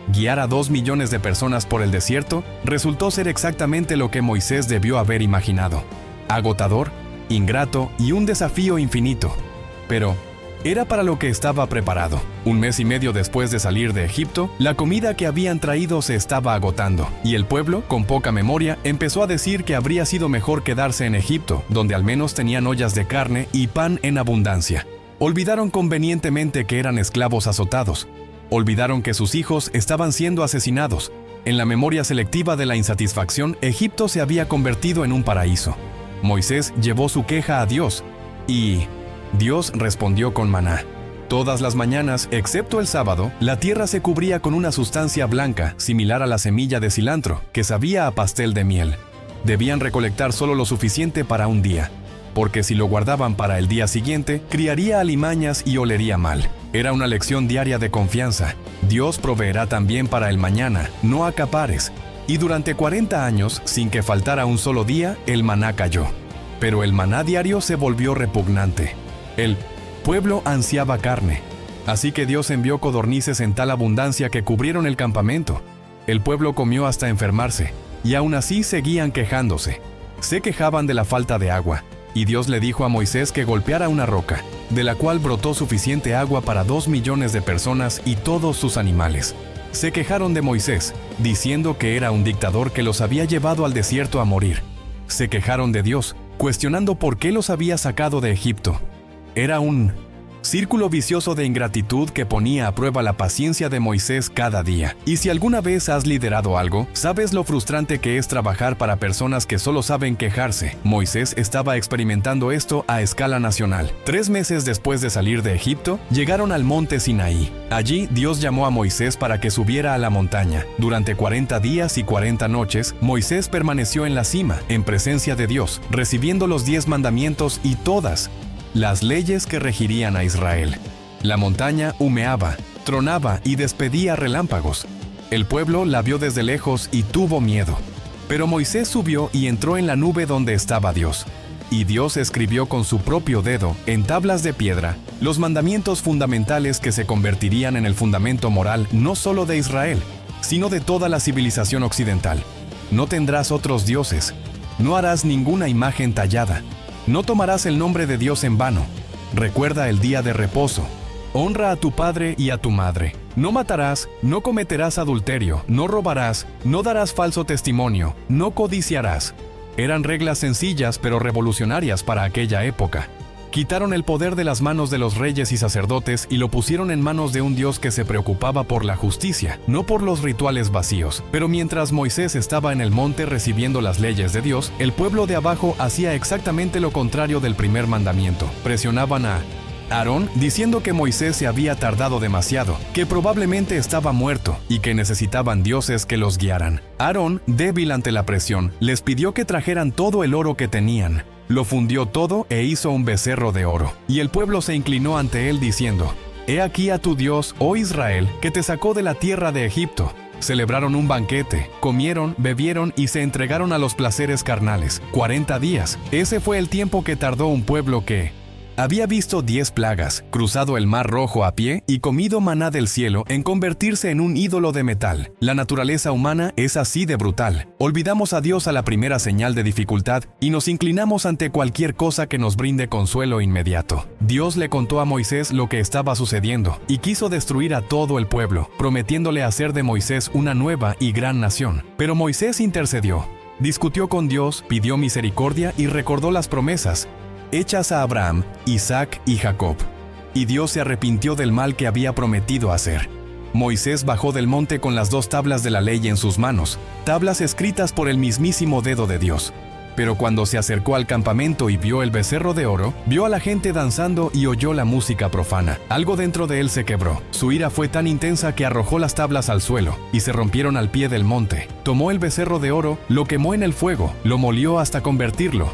Guiar a 2 millones de personas por el desierto resultó ser exactamente lo que Moisés debió haber imaginado. Agotador, ingrato y un desafío infinito. Pero era para lo que estaba preparado. 1 mes y medio después de salir de Egipto, la comida que habían traído se estaba agotando, y el pueblo, con poca memoria, empezó a decir que habría sido mejor quedarse en Egipto, donde al menos tenían ollas de carne y pan en abundancia. Olvidaron convenientemente que eran esclavos azotados. Olvidaron que sus hijos estaban siendo asesinados. En la memoria selectiva de la insatisfacción, Egipto se había convertido en un paraíso. Moisés llevó su queja a Dios, y Dios respondió con maná. Todas las mañanas, excepto el sábado, la tierra se cubría con una sustancia blanca, similar a la semilla de cilantro, que sabía a pastel de miel. Debían recolectar solo lo suficiente para un día, porque si lo guardaban para el día siguiente, criaría alimañas y olería mal. Era una lección diaria de confianza. Dios proveerá también para el mañana, no acapares. Y durante 40 años, sin que faltara un solo día, el maná cayó. Pero el maná diario se volvió repugnante. El pueblo ansiaba carne, así que Dios envió codornices en tal abundancia que cubrieron el campamento. El pueblo comió hasta enfermarse, y aún así seguían quejándose. Se quejaban de la falta de agua, y Dios le dijo a Moisés que golpeara una roca, de la cual brotó suficiente agua para 2 millones de personas y todos sus animales. Se quejaron de Moisés, diciendo que era un dictador que los había llevado al desierto a morir. Se quejaron de Dios, cuestionando por qué los había sacado de Egipto. Era un Círculo vicioso de ingratitud que ponía a prueba la paciencia de Moisés cada día. Y si alguna vez has liderado algo, sabes lo frustrante que es trabajar para personas que solo saben quejarse. Moisés estaba experimentando esto a escala nacional. 3 meses después de salir de Egipto, llegaron al monte Sinaí. Allí, Dios llamó a Moisés para que subiera a la montaña. Durante 40 días y 40 noches, Moisés permaneció en la cima, en presencia de Dios, recibiendo los 10 mandamientos y todas las leyes que regirían a Israel. La montaña humeaba, tronaba y despedía relámpagos. El pueblo la vio desde lejos y tuvo miedo. Pero Moisés subió y entró en la nube donde estaba Dios. Y Dios escribió con su propio dedo, en tablas de piedra, los mandamientos fundamentales que se convertirían en el fundamento moral no solo de Israel, sino de toda la civilización occidental. No tendrás otros dioses. No harás ninguna imagen tallada. No tomarás el nombre de Dios en vano. Recuerda el día de reposo. Honra a tu padre y a tu madre. No matarás, no cometerás adulterio, no robarás, no darás falso testimonio, no codiciarás. Eran reglas sencillas pero revolucionarias para aquella época. Quitaron el poder de las manos de los reyes y sacerdotes y lo pusieron en manos de un Dios que se preocupaba por la justicia, no por los rituales vacíos. Pero mientras Moisés estaba en el monte recibiendo las leyes de Dios, el pueblo de abajo hacía exactamente lo contrario del primer mandamiento. Presionaban a Aarón diciendo que Moisés se había tardado demasiado, que probablemente estaba muerto y que necesitaban dioses que los guiaran. Aarón, débil ante la presión, les pidió que trajeran todo el oro que tenían. Lo fundió todo e hizo un becerro de oro. Y el pueblo se inclinó ante él diciendo: «He aquí a tu Dios, oh Israel, que te sacó de la tierra de Egipto». Celebraron un banquete, comieron, bebieron y se entregaron a los placeres carnales. 40 días. Ese fue el tiempo que tardó un pueblo que había visto 10 plagas, cruzado el mar rojo a pie y comido maná del cielo en convertirse en un ídolo de metal. La naturaleza humana es así de brutal. Olvidamos a Dios a la primera señal de dificultad y nos inclinamos ante cualquier cosa que nos brinde consuelo inmediato. Dios le contó a Moisés lo que estaba sucediendo y quiso destruir a todo el pueblo, prometiéndole hacer de Moisés una nueva y gran nación. Pero Moisés intercedió, discutió con Dios, pidió misericordia y recordó las promesas hechas a Abraham, Isaac y Jacob. Y Dios se arrepintió del mal que había prometido hacer. Moisés bajó del monte con las 2 tablas de la ley en sus manos, tablas escritas por el mismísimo dedo de Dios. Pero cuando se acercó al campamento y vio el becerro de oro, vio a la gente danzando y oyó la música profana. Algo dentro de él se quebró. Su ira fue tan intensa que arrojó las tablas al suelo y se rompieron al pie del monte. Tomó el becerro de oro, lo quemó en el fuego, lo molió hasta convertirlo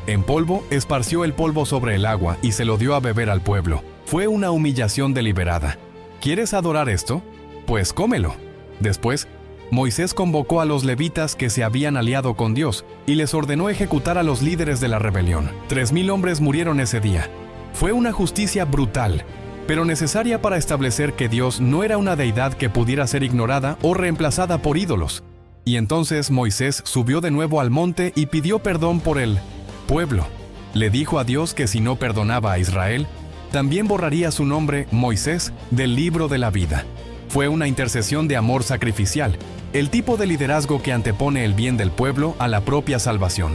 en polvo, esparció el polvo sobre el agua y se lo dio a beber al pueblo. Fue una humillación deliberada. ¿Quieres adorar esto? Pues cómelo. Después, Moisés convocó a los levitas que se habían aliado con Dios y les ordenó ejecutar a los líderes de la rebelión. 3,000 hombres murieron ese día. Fue una justicia brutal, pero necesaria para establecer que Dios no era una deidad que pudiera ser ignorada o reemplazada por ídolos. Y entonces Moisés subió de nuevo al monte y pidió perdón por él. Pueblo. Le dijo a Dios que si no perdonaba a Israel, también borraría su nombre, Moisés, del libro de la vida. Fue una intercesión de amor sacrificial, el tipo de liderazgo que antepone el bien del pueblo a la propia salvación.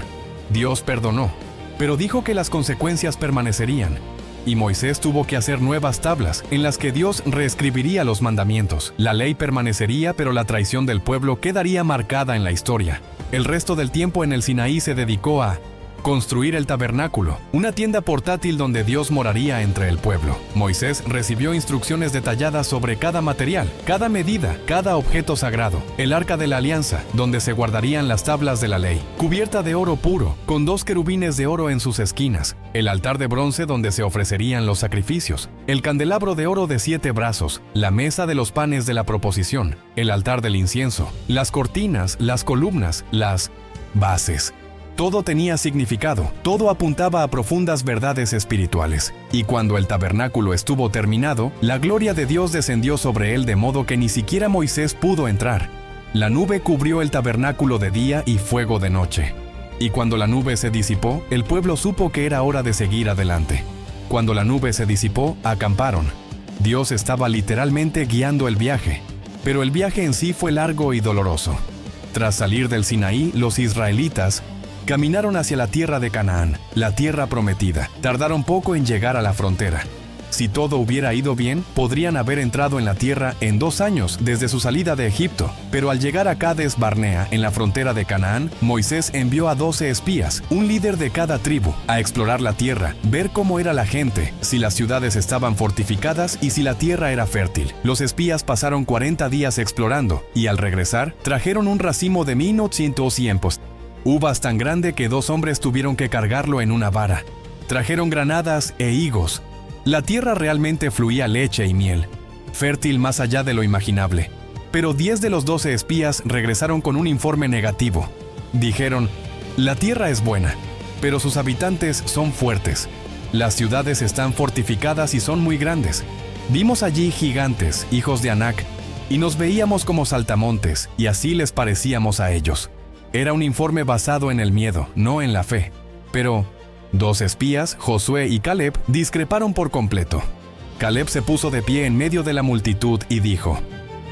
Dios perdonó, pero dijo que las consecuencias permanecerían, y Moisés tuvo que hacer nuevas tablas en las que Dios reescribiría los mandamientos. La ley permanecería, pero la traición del pueblo quedaría marcada en la historia. El resto del tiempo en el Sinaí se dedicó a construir el tabernáculo, una tienda portátil donde Dios moraría entre el pueblo. Moisés recibió instrucciones detalladas sobre cada material, cada medida, cada objeto sagrado. El arca de la alianza, donde se guardarían las tablas de la ley, cubierta de oro puro, con 2 querubines de oro en sus esquinas. El altar de bronce donde se ofrecerían los sacrificios. El candelabro de oro de 7 brazos. La mesa de los panes de la proposición. El altar del incienso. Las cortinas, las columnas, las bases. Todo tenía significado, todo apuntaba a profundas verdades espirituales. Y cuando el tabernáculo estuvo terminado, la gloria de Dios descendió sobre él de modo que ni siquiera Moisés pudo entrar. La nube cubrió el tabernáculo de día y fuego de noche. Y cuando la nube se disipó, el pueblo supo que era hora de seguir adelante. Cuando la nube se disipó, acamparon. Dios estaba literalmente guiando el viaje, pero el viaje en sí fue largo y doloroso. Tras salir del Sinaí, los israelitas caminaron hacia la tierra de Canaán, la tierra prometida. Tardaron poco en llegar a la frontera. Si todo hubiera ido bien, podrían haber entrado en la tierra en 2 años desde su salida de Egipto. Pero al llegar a Cades Barnea, en la frontera de Canaán, Moisés envió a 12 espías, un líder de cada tribu, a explorar la tierra, ver cómo era la gente, si las ciudades estaban fortificadas y si la tierra era fértil. Los espías pasaron 40 días explorando y al regresar, trajeron un racimo de 1,800 uvas tan grande que 2 hombres tuvieron que cargarlo en una vara. Trajeron granadas e higos. La tierra realmente fluía leche y miel, fértil más allá de lo imaginable. Pero 10 de los 12 espías regresaron con un informe negativo. Dijeron, la tierra es buena, pero sus habitantes son fuertes. Las ciudades están fortificadas y son muy grandes. Vimos allí gigantes, hijos de Anac, y nos veíamos como saltamontes, y así les parecíamos a ellos. Era un informe basado en el miedo, no en la fe. Pero 2 espías, Josué y Caleb, discreparon por completo. Caleb se puso de pie en medio de la multitud y dijo,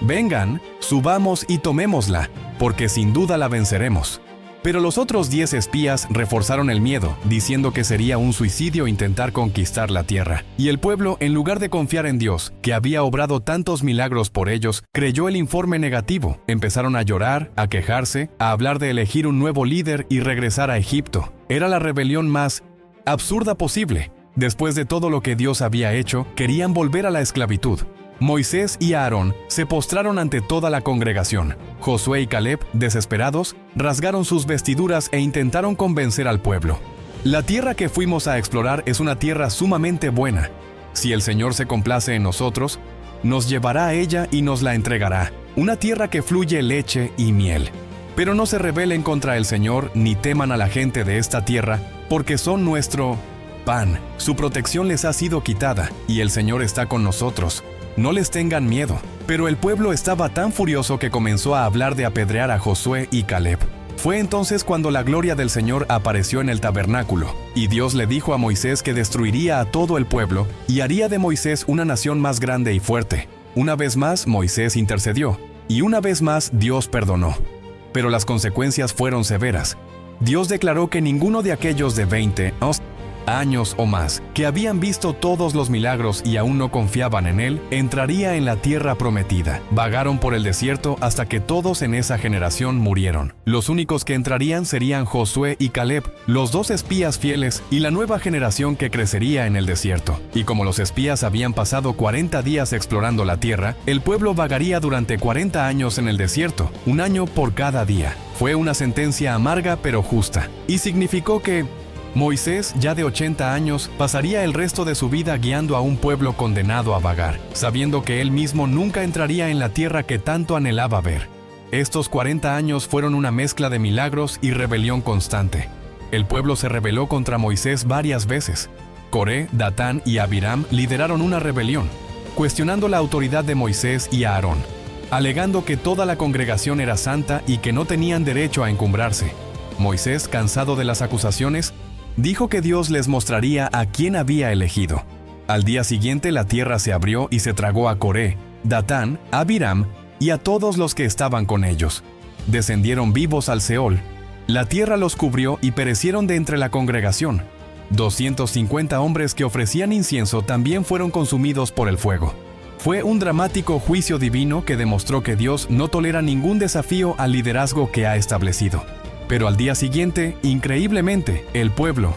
«Vengan, subamos y tomémosla, porque sin duda la venceremos». Pero los otros 10 espías reforzaron el miedo, diciendo que sería un suicidio intentar conquistar la tierra. Y el pueblo, en lugar de confiar en Dios, que había obrado tantos milagros por ellos, creyó el informe negativo. Empezaron a llorar, a quejarse, a hablar de elegir un nuevo líder y regresar a Egipto. Era la rebelión más absurda posible. Después de todo lo que Dios había hecho, querían volver a la esclavitud. Moisés y Aarón se postraron ante toda la congregación. Josué y Caleb, desesperados, rasgaron sus vestiduras e intentaron convencer al pueblo. La tierra que fuimos a explorar es una tierra sumamente buena. Si el Señor se complace en nosotros, nos llevará a ella y nos la entregará. Una tierra que fluye leche y miel. Pero no se rebelen contra el Señor ni teman a la gente de esta tierra, porque son nuestro pan. Su protección les ha sido quitada y el Señor está con nosotros. No les tengan miedo. Pero el pueblo estaba tan furioso que comenzó a hablar de apedrear a Josué y Caleb. Fue entonces cuando la gloria del Señor apareció en el tabernáculo, y Dios le dijo a Moisés que destruiría a todo el pueblo y haría de Moisés una nación más grande y fuerte. Una vez más Moisés intercedió, y una vez más Dios perdonó. Pero las consecuencias fueron severas. Dios declaró que ninguno de aquellos de 20 años o más, que habían visto todos los milagros y aún no confiaban en Él, entraría en la tierra prometida. Vagaron por el desierto hasta que todos en esa generación murieron. Los únicos que entrarían serían Josué y Caleb, los 2 espías fieles y la nueva generación que crecería en el desierto. Y como los espías habían pasado 40 días explorando la tierra, el pueblo vagaría durante 40 años en el desierto, 1 año por cada día. Fue una sentencia amarga pero justa, y significó que Moisés, ya de 80 años, pasaría el resto de su vida guiando a un pueblo condenado a vagar, sabiendo que él mismo nunca entraría en la tierra que tanto anhelaba ver. Estos 40 años fueron una mezcla de milagros y rebelión constante. El pueblo se rebeló contra Moisés varias veces. Coré, Datán y Abiram lideraron una rebelión, cuestionando la autoridad de Moisés y Aarón, alegando que toda la congregación era santa y que no tenían derecho a encumbrarse. Moisés, cansado de las acusaciones, dijo que Dios les mostraría a quién había elegido. Al día siguiente la tierra se abrió y se tragó a Coré, Datán, Abiram y a todos los que estaban con ellos. Descendieron vivos al Seol. La tierra los cubrió y perecieron de entre la congregación. 250 hombres que ofrecían incienso también fueron consumidos por el fuego. Fue un dramático juicio divino que demostró que Dios no tolera ningún desafío al liderazgo que ha establecido. Pero al día siguiente, increíblemente, el pueblo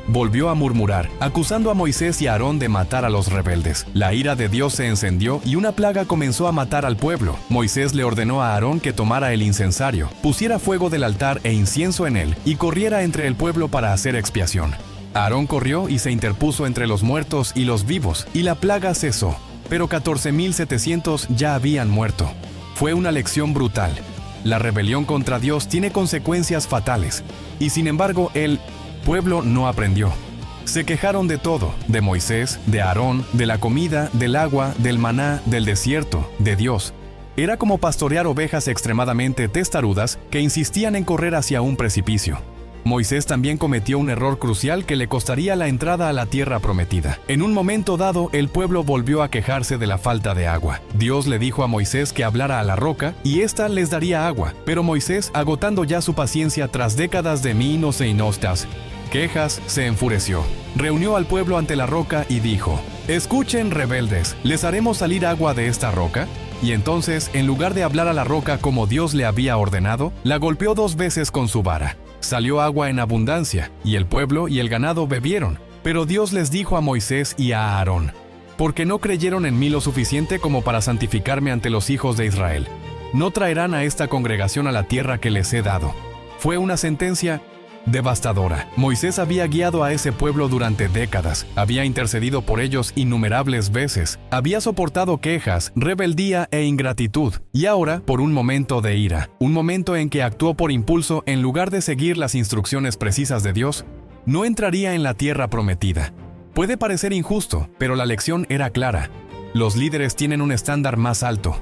volvió a murmurar, acusando a Moisés y a Aarón de matar a los rebeldes. La ira de Dios se encendió y una plaga comenzó a matar al pueblo. Moisés le ordenó a Aarón que tomara el incensario, pusiera fuego del altar e incienso en él, y corriera entre el pueblo para hacer expiación. Aarón corrió y se interpuso entre los muertos y los vivos, y la plaga cesó. Pero 14,700 ya habían muerto. Fue una lección brutal. La rebelión contra Dios tiene consecuencias fatales, y sin embargo el pueblo no aprendió. Se quejaron de todo, de Moisés, de Aarón, de la comida, del agua, del maná, del desierto, de Dios. Era como pastorear ovejas extremadamente testarudas que insistían en correr hacia un precipicio. Moisés también cometió un error crucial que le costaría la entrada a la tierra prometida. En un momento dado, el pueblo volvió a quejarse de la falta de agua. Dios le dijo a Moisés que hablara a la roca y ésta les daría agua. Pero Moisés, agotando ya su paciencia tras décadas de quejas, se enfureció. Reunió al pueblo ante la roca y dijo: «Escuchen, rebeldes, ¿les haremos salir agua de esta roca?». Y entonces, en lugar de hablar a la roca como Dios le había ordenado, la golpeó 2 veces con su vara. Salió agua en abundancia, y el pueblo y el ganado bebieron. Pero Dios les dijo a Moisés y a Aarón: «Porque no creyeron en mí lo suficiente como para santificarme ante los hijos de Israel. No traerán a esta congregación a la tierra que les he dado». Fue una sentencia devastadora. Moisés había guiado a ese pueblo durante décadas, había intercedido por ellos innumerables veces, había soportado quejas, rebeldía e ingratitud, y ahora, por un momento de ira, un momento en que actuó por impulso en lugar de seguir las instrucciones precisas de Dios, no entraría en la tierra prometida. Puede parecer injusto, pero la lección era clara. Los líderes tienen un estándar más alto.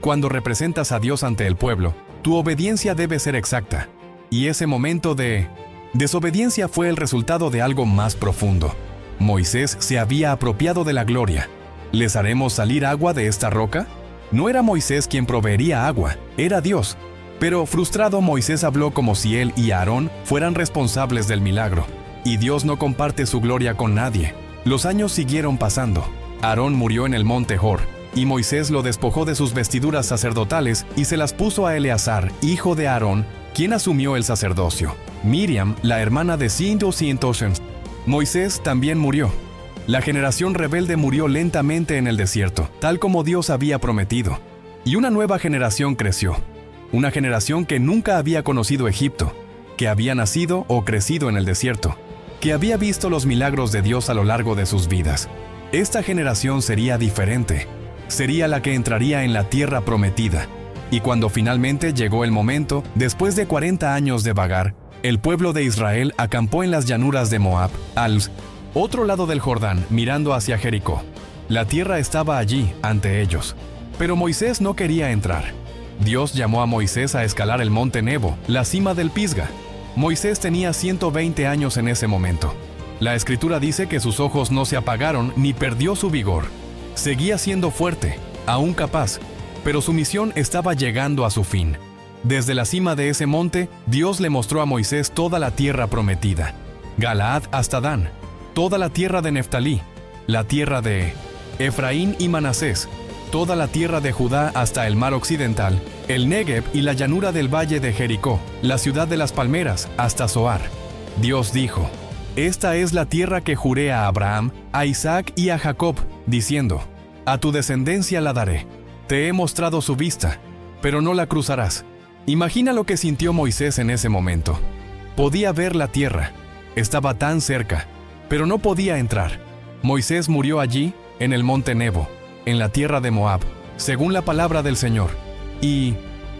Cuando representas a Dios ante el pueblo, tu obediencia debe ser exacta. Y ese momento de desobediencia fue el resultado de algo más profundo. Moisés se había apropiado de la gloria. ¿Les haremos salir agua de esta roca? No era Moisés quien proveería agua, era Dios. Pero frustrado, Moisés habló como si él y Aarón fueran responsables del milagro. Y Dios no comparte su gloria con nadie. Los años siguieron pasando. Aarón murió en el monte Hor, y Moisés lo despojó de sus vestiduras sacerdotales y se las puso a Eleazar, hijo de Aarón, quien asumió el sacerdocio. Miriam, la hermana de Moisés, también murió. La generación rebelde murió lentamente en el desierto, tal como Dios había prometido. Y una nueva generación creció. Una generación que nunca había conocido Egipto, que había nacido o crecido en el desierto, que había visto los milagros de Dios a lo largo de sus vidas. Esta generación sería diferente. Sería la que entraría en la tierra prometida. Y cuando finalmente llegó el momento, después de 40 años de vagar, el pueblo de Israel acampó en las llanuras de Moab, al otro lado del Jordán, mirando hacia Jericó. La tierra estaba allí, ante ellos. Pero Moisés no quería entrar. Dios llamó a Moisés a escalar el monte Nebo, la cima del Pisga. Moisés tenía 120 años en ese momento. La Escritura dice que sus ojos no se apagaron ni perdió su vigor. Seguía siendo fuerte, aún capaz, pero su misión estaba llegando a su fin. Desde la cima de ese monte, Dios le mostró a Moisés toda la tierra prometida. Galaad hasta Dan, toda la tierra de Neftalí, la tierra de Efraín y Manasés, toda la tierra de Judá hasta el mar occidental, el Negev y la llanura del valle de Jericó, la ciudad de las palmeras, hasta Zoar. Dios dijo: «Esta es la tierra que juré a Abraham, a Isaac y a Jacob, diciendo: a tu descendencia la daré. Te he mostrado su vista, pero no la cruzarás». Imagina lo que sintió Moisés en ese momento. Podía ver la tierra, estaba tan cerca, pero no podía entrar. Moisés murió allí, en el monte Nebo, en la tierra de Moab, según la palabra del Señor. Y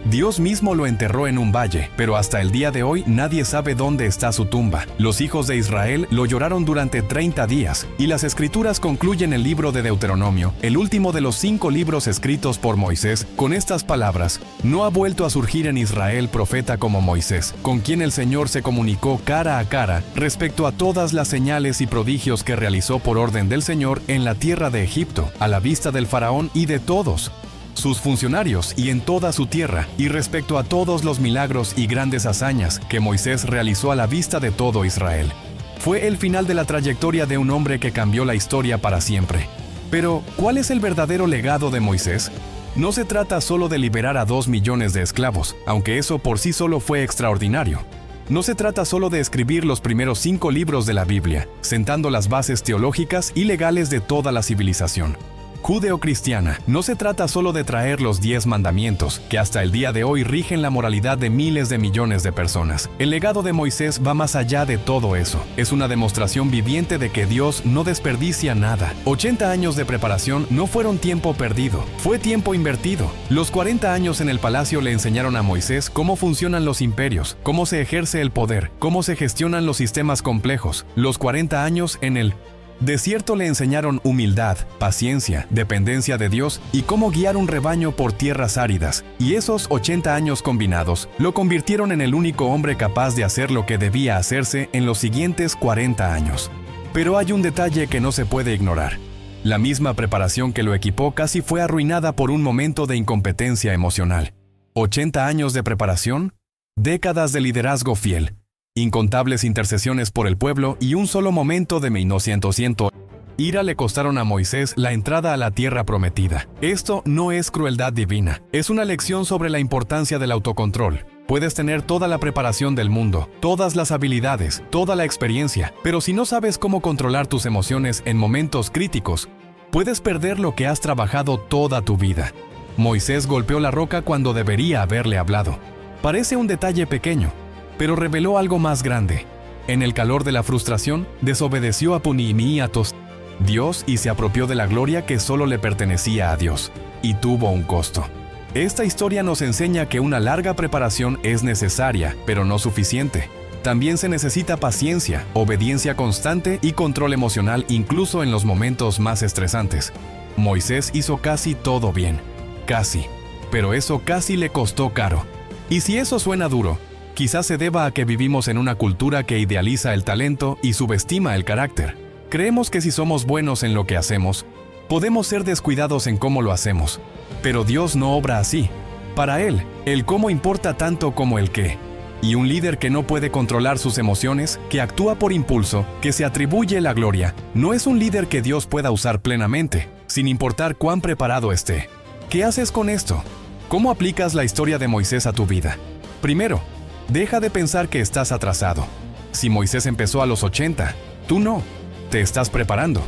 Dios mismo lo enterró en un valle, pero hasta el día de hoy nadie sabe dónde está su tumba. Los hijos de Israel lo lloraron durante 30 días, y las Escrituras concluyen el libro de Deuteronomio, el último de los 5 libros escritos por Moisés, con estas palabras: «No ha vuelto a surgir en Israel profeta como Moisés, con quien el Señor se comunicó cara a cara respecto a todas las señales y prodigios que realizó por orden del Señor en la tierra de Egipto, a la vista del faraón y de todos sus funcionarios y en toda su tierra, y respecto a todos los milagros y grandes hazañas que Moisés realizó a la vista de todo Israel». Fue el final de la trayectoria de un hombre que cambió la historia para siempre. Pero, ¿cuál es el verdadero legado de Moisés? No se trata solo de liberar a 2 millones de esclavos, aunque eso por sí solo fue extraordinario. No se trata solo de escribir los primeros 5 libros de la Biblia, sentando las bases teológicas y legales de toda la civilización judeocristiana. No se trata solo de traer los 10 mandamientos, que hasta el día de hoy rigen la moralidad de miles de millones de personas. El legado de Moisés va más allá de todo eso. Es una demostración viviente de que Dios no desperdicia nada. 80 años de preparación no fueron tiempo perdido, fue tiempo invertido. Los 40 años en el palacio le enseñaron a Moisés cómo funcionan los imperios, cómo se ejerce el poder, cómo se gestionan los sistemas complejos. Los 40 años en el desierto le enseñaron humildad, paciencia, dependencia de Dios y cómo guiar un rebaño por tierras áridas. Y esos 80 años combinados lo convirtieron en el único hombre capaz de hacer lo que debía hacerse en los siguientes 40 años. Pero hay un detalle que no se puede ignorar. La misma preparación que lo equipó casi fue arruinada por un momento de incompetencia emocional. 80 años de preparación, décadas de liderazgo fiel, incontables intercesiones por el pueblo y un solo momento de 1900. ira le costaron a Moisés la entrada a la tierra prometida. Esto no es crueldad divina, es una lección sobre la importancia del autocontrol. Puedes tener toda la preparación del mundo, todas las habilidades, toda la experiencia, pero si no sabes cómo controlar tus emociones en momentos críticos, puedes perder lo que has trabajado toda tu vida. Moisés golpeó la roca cuando debería haberle hablado. Parece un detalle pequeño, pero reveló algo más grande. En el calor de la frustración, desobedeció a Puniimiatos, Dios, y se apropió de la gloria que solo le pertenecía a Dios, y tuvo un costo. Esta historia nos enseña que una larga preparación es necesaria, pero no suficiente. También se necesita paciencia, obediencia constante y control emocional incluso en los momentos más estresantes. Moisés hizo casi todo bien. Casi. Pero eso casi le costó caro. Y si eso suena duro, quizás se deba a que vivimos en una cultura que idealiza el talento y subestima el carácter. Creemos que si somos buenos en lo que hacemos, podemos ser descuidados en cómo lo hacemos. Pero Dios no obra así. Para Él, el cómo importa tanto como el qué. Y un líder que no puede controlar sus emociones, que actúa por impulso, que se atribuye la gloria, no es un líder que Dios pueda usar plenamente, sin importar cuán preparado esté. ¿Qué haces con esto? ¿Cómo aplicas la historia de Moisés a tu vida? Primero, deja de pensar que estás atrasado. Si Moisés empezó a los 80, tú no. Te estás preparando.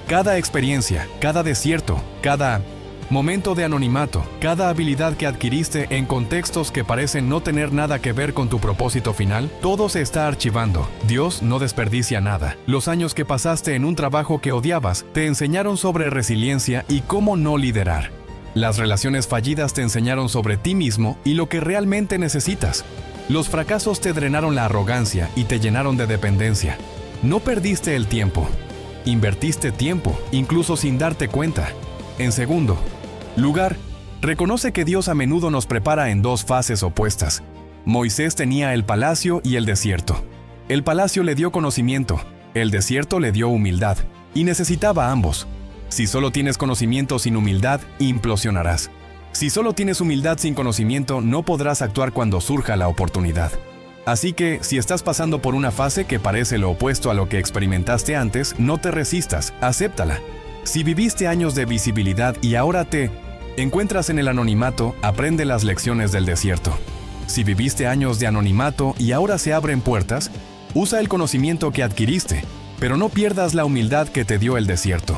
Cada experiencia, cada desierto, cada momento de anonimato, cada habilidad que adquiriste en contextos que parecen no tener nada que ver con tu propósito final, todo se está archivando. Dios no desperdicia nada. Los años que pasaste en un trabajo que odiabas te enseñaron sobre resiliencia y cómo no liderar. Las relaciones fallidas te enseñaron sobre ti mismo y lo que realmente necesitas. Los fracasos te drenaron la arrogancia y te llenaron de dependencia. No perdiste el tiempo. Invertiste tiempo, incluso sin darte cuenta. En segundo lugar, reconoce que Dios a menudo nos prepara en dos fases opuestas. Moisés tenía el palacio y el desierto. El palacio le dio conocimiento, el desierto le dio humildad, y necesitaba ambos. Si solo tienes conocimiento sin humildad, implosionarás. Si solo tienes humildad sin conocimiento, no podrás actuar cuando surja la oportunidad. Así que, si estás pasando por una fase que parece lo opuesto a lo que experimentaste antes, no te resistas, acéptala. Si viviste años de visibilidad y ahora te encuentras en el anonimato, aprende las lecciones del desierto. Si viviste años de anonimato y ahora se abren puertas, usa el conocimiento que adquiriste, pero no pierdas la humildad que te dio el desierto.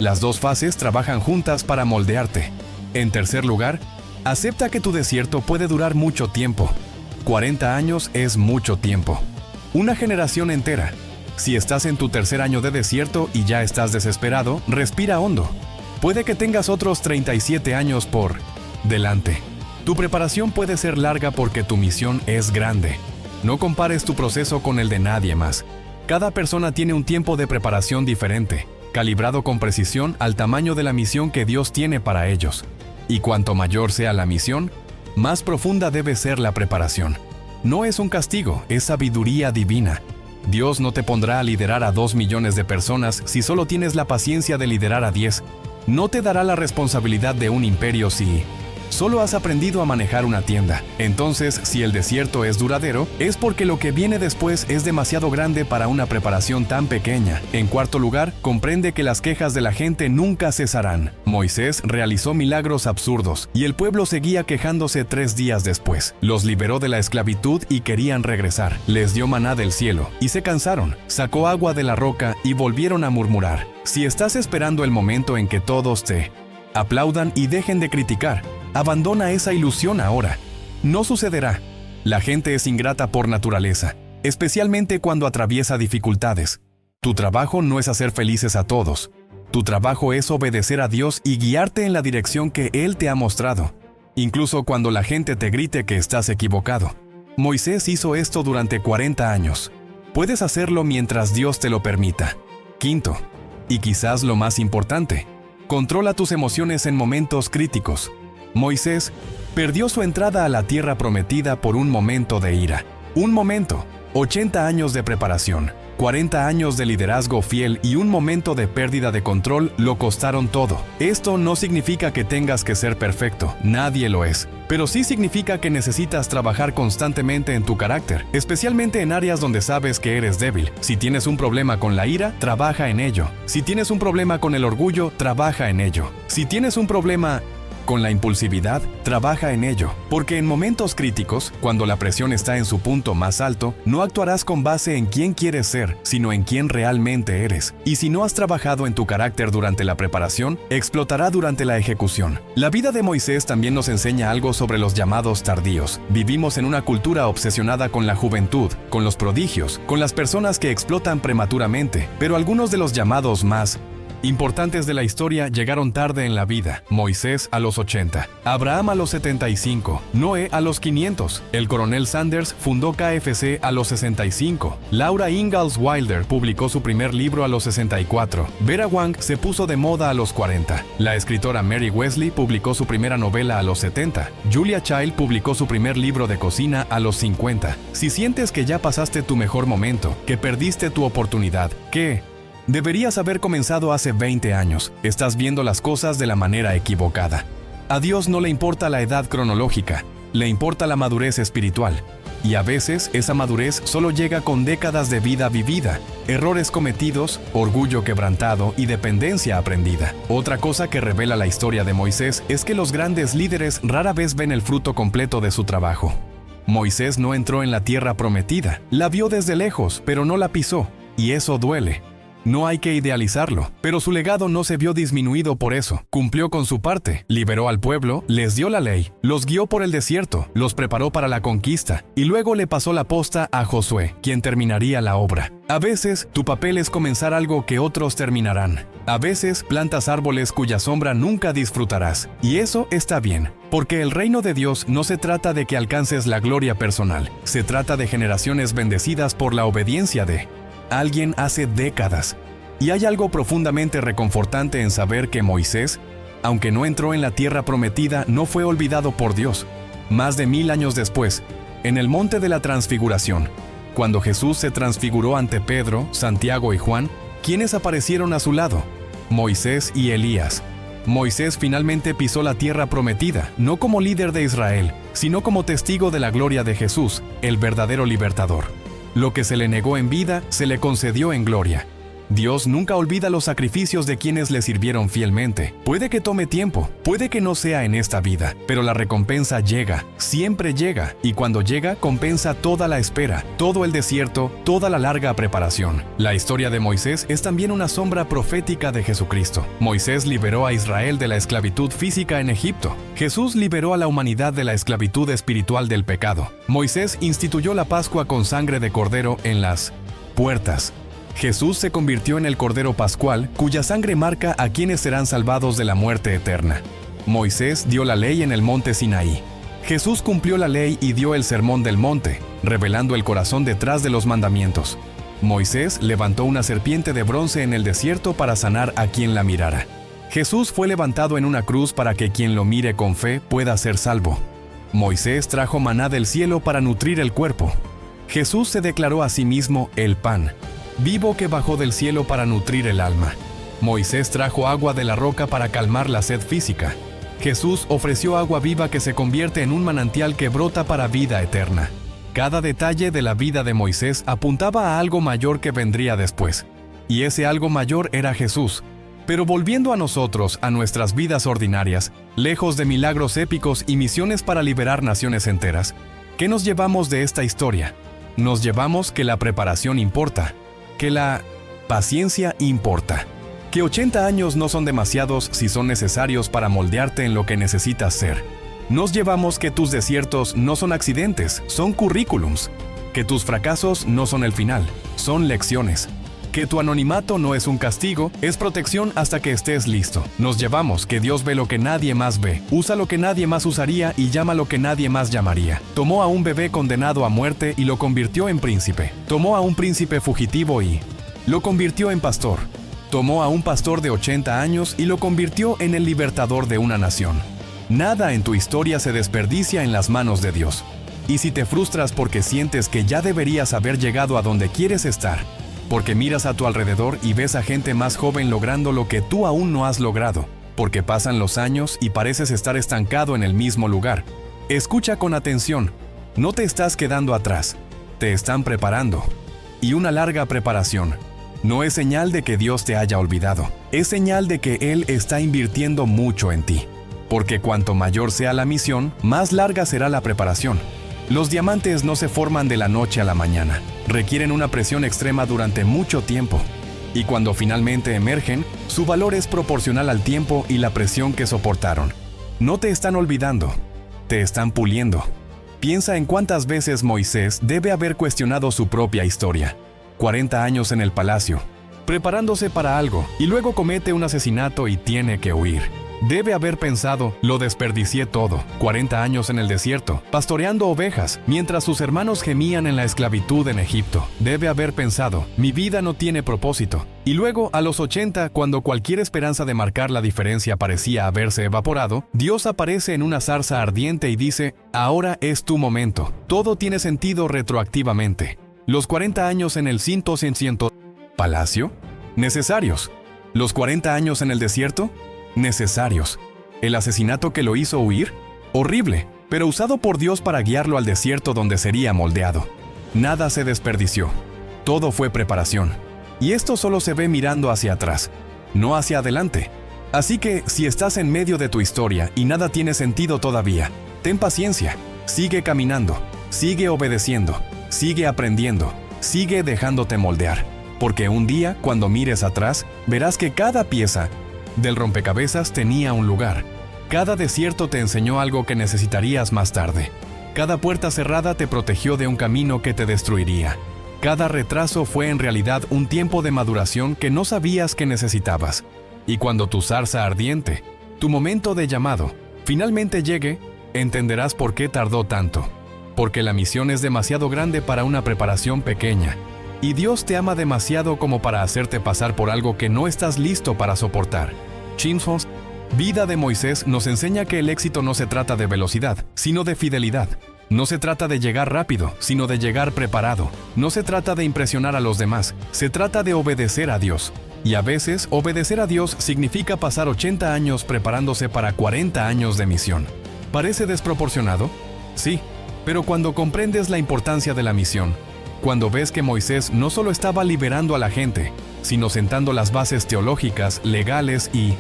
Las dos fases trabajan juntas para moldearte. En tercer lugar, acepta que tu desierto puede durar mucho tiempo. 40 años es mucho tiempo. Una generación entera. Si estás en tu tercer año de desierto y ya estás desesperado, respira hondo. Puede que tengas otros 37 años por delante. Tu preparación puede ser larga porque tu misión es grande. No compares tu proceso con el de nadie más. Cada persona tiene un tiempo de preparación diferente, calibrado con precisión al tamaño de la misión que Dios tiene para ellos. Y cuanto mayor sea la misión, más profunda debe ser la preparación. No es un castigo, es sabiduría divina. Dios no te pondrá a liderar a 2 millones de personas si solo tienes la paciencia de liderar a 10. No te dará la responsabilidad de un imperio si solo has aprendido a manejar una tienda. Entonces, si el desierto es duradero, es porque lo que viene después es demasiado grande para una preparación tan pequeña. En cuarto lugar, comprende que las quejas de la gente nunca cesarán. Moisés realizó milagros absurdos, y el pueblo seguía quejándose 3 días después. Los liberó de la esclavitud y querían regresar. Les dio maná del cielo, y se cansaron. Sacó agua de la roca y volvieron a murmurar. Si estás esperando el momento en que todos te aplaudan y dejen de criticar, abandona esa ilusión ahora. No sucederá. La gente es ingrata por naturaleza, especialmente cuando atraviesa dificultades. Tu trabajo no es hacer felices a todos. Tu trabajo es obedecer a Dios y guiarte en la dirección que Él te ha mostrado, incluso cuando la gente te grite que estás equivocado. Moisés hizo esto durante 40 años. Puedes hacerlo mientras Dios te lo permita. Quinto, y quizás lo más importante, controla tus emociones en momentos críticos. Moisés perdió su entrada a la tierra prometida por un momento de ira. Un momento, 80 años de preparación. 40 años de liderazgo fiel y un momento de pérdida de control lo costaron todo. Esto no significa que tengas que ser perfecto, nadie lo es. Pero sí significa que necesitas trabajar constantemente en tu carácter, especialmente en áreas donde sabes que eres débil. Si tienes un problema con la ira, trabaja en ello. Si tienes un problema con el orgullo, trabaja en ello. Si tienes un problema con la impulsividad, trabaja en ello, porque en momentos críticos, cuando la presión está en su punto más alto, no actuarás con base en quién quieres ser, sino en quién realmente eres. Y si no has trabajado en tu carácter durante la preparación, explotará durante la ejecución. La vida de Moisés también nos enseña algo sobre los llamados tardíos. Vivimos en una cultura obsesionada con la juventud, con los prodigios, con las personas que explotan prematuramente, pero algunos de los llamados más importantes de la historia llegaron tarde en la vida. Moisés a los 80, Abraham a los 75, Noé a los 500, el coronel Sanders fundó KFC a los 65, Laura Ingalls Wilder publicó su primer libro a los 64, Vera Wang se puso de moda a los 40, la escritora Mary Wesley publicó su primera novela a los 70, Julia Child publicó su primer libro de cocina a los 50. Si sientes que ya pasaste tu mejor momento, que perdiste tu oportunidad, que deberías haber comenzado hace 20 años. Estás viendo las cosas de la manera equivocada. A Dios no le importa la edad cronológica, le importa la madurez espiritual. Y a veces esa madurez solo llega con décadas de vida vivida, errores cometidos, orgullo quebrantado y dependencia aprendida. Otra cosa que revela la historia de Moisés es que los grandes líderes rara vez ven el fruto completo de su trabajo. Moisés no entró en la tierra prometida, la vio desde lejos, pero no la pisó, y eso duele. No hay que idealizarlo, pero su legado no se vio disminuido por eso. Cumplió con su parte, liberó al pueblo, les dio la ley, los guió por el desierto, los preparó para la conquista, y luego le pasó la posta a Josué, quien terminaría la obra. A veces, tu papel es comenzar algo que otros terminarán. A veces, plantas árboles cuya sombra nunca disfrutarás. Y eso está bien, porque el reino de Dios no se trata de que alcances la gloria personal. Se trata de generaciones bendecidas por la obediencia de alguien hace décadas. Y hay algo profundamente reconfortante en saber que Moisés, aunque no entró en la tierra prometida, no fue olvidado por Dios. Más de 1000 años después, en el monte de la transfiguración, cuando Jesús se transfiguró ante Pedro, Santiago y Juan, ¿quiénes aparecieron a su lado? Moisés y Elías. Moisés finalmente pisó la tierra prometida, no como líder de Israel, sino como testigo de la gloria de Jesús, el verdadero libertador. Lo que se le negó en vida, se le concedió en gloria. Dios nunca olvida los sacrificios de quienes le sirvieron fielmente. Puede que tome tiempo, puede que no sea en esta vida, pero la recompensa llega, siempre llega, y cuando llega, compensa toda la espera, todo el desierto, toda la larga preparación. La historia de Moisés es también una sombra profética de Jesucristo. Moisés liberó a Israel de la esclavitud física en Egipto. Jesús liberó a la humanidad de la esclavitud espiritual del pecado. Moisés instituyó la Pascua con sangre de cordero en las puertas. Jesús se convirtió en el Cordero Pascual, cuya sangre marca a quienes serán salvados de la muerte eterna. Moisés dio la ley en el monte Sinaí. Jesús cumplió la ley y dio el sermón del monte, revelando el corazón detrás de los mandamientos. Moisés levantó una serpiente de bronce en el desierto para sanar a quien la mirara. Jesús fue levantado en una cruz para que quien lo mire con fe pueda ser salvo. Moisés trajo maná del cielo para nutrir el cuerpo. Jesús se declaró a sí mismo el pan vivo que bajó del cielo para nutrir el alma. Moisés trajo agua de la roca para calmar la sed física. Jesús ofreció agua viva que se convierte en un manantial que brota para vida eterna. Cada detalle de la vida de Moisés apuntaba a algo mayor que vendría después. Y ese algo mayor era Jesús. Pero volviendo a nosotros, a nuestras vidas ordinarias, lejos de milagros épicos y misiones para liberar naciones enteras, ¿qué nos llevamos de esta historia? Nos llevamos que la preparación importa, que la paciencia importa, que 80 años no son demasiados si son necesarios para moldearte en lo que necesitas ser. Nos llevamos que tus desiertos no son accidentes, son currículums, que tus fracasos no son el final, son lecciones, que tu anonimato no es un castigo, es protección hasta que estés listo. Nos llevamos que Dios ve lo que nadie más ve, usa lo que nadie más usaría y llama lo que nadie más llamaría. Tomó a un bebé condenado a muerte y lo convirtió en príncipe. Tomó a un príncipe fugitivo y lo convirtió en pastor. Tomó a un pastor de 80 años y lo convirtió en el libertador de una nación. Nada en tu historia se desperdicia en las manos de Dios. Y si te frustras porque sientes que ya deberías haber llegado a donde quieres estar, porque miras a tu alrededor y ves a gente más joven logrando lo que tú aún no has logrado, porque pasan los años y pareces estar estancado en el mismo lugar. Escucha con atención, no te estás quedando atrás, te están preparando. Y una larga preparación no es señal de que Dios te haya olvidado, es señal de que Él está invirtiendo mucho en ti. Porque cuanto mayor sea la misión, más larga será la preparación. Los diamantes no se forman de la noche a la mañana, requieren una presión extrema durante mucho tiempo. Y cuando finalmente emergen, su valor es proporcional al tiempo y la presión que soportaron. No te están olvidando, te están puliendo. Piensa en cuántas veces Moisés debe haber cuestionado su propia historia. 40 años en el palacio, preparándose para algo, y luego comete un asesinato y tiene que huir. Debe haber pensado, lo desperdicié todo. 40 años en el desierto, pastoreando ovejas, mientras sus hermanos gemían en la esclavitud en Egipto. Debe haber pensado, mi vida no tiene propósito. Y luego, a los 80, cuando cualquier esperanza de marcar la diferencia parecía haberse evaporado, Dios aparece en una zarza ardiente y dice, ahora es tu momento. Todo tiene sentido retroactivamente. Los 40 años en el palacio, necesarios. Los 40 años en el desierto, necesarios. El asesinato que lo hizo huir, horrible, pero usado por Dios para guiarlo al desierto donde sería moldeado. Nada se desperdició. Todo fue preparación. Y esto solo se ve mirando hacia atrás, no hacia adelante. Así que, si estás en medio de tu historia y nada tiene sentido todavía, ten paciencia, sigue caminando, sigue obedeciendo, sigue aprendiendo, sigue dejándote moldear. Porque un día, cuando mires atrás, verás que cada pieza del rompecabezas tenía un lugar. Cada desierto te enseñó algo que necesitarías más tarde. Cada puerta cerrada te protegió de un camino que te destruiría. Cada retraso fue en realidad un tiempo de maduración que no sabías que necesitabas. Y cuando tu zarza ardiente, tu momento de llamado, finalmente llegue, entenderás por qué tardó tanto. Porque la misión es demasiado grande para una preparación pequeña. Y Dios te ama demasiado como para hacerte pasar por algo que no estás listo para soportar. Chinfos, vida de Moisés nos enseña que el éxito no se trata de velocidad, sino de fidelidad. No se trata de llegar rápido, sino de llegar preparado. No se trata de impresionar a los demás, se trata de obedecer a Dios. Y a veces, obedecer a Dios significa pasar 80 años preparándose para 40 años de misión. ¿Parece desproporcionado? Sí, pero cuando comprendes la importancia de la misión, cuando ves que Moisés no solo estaba liberando a la gente, sino sentando las bases teológicas, legales y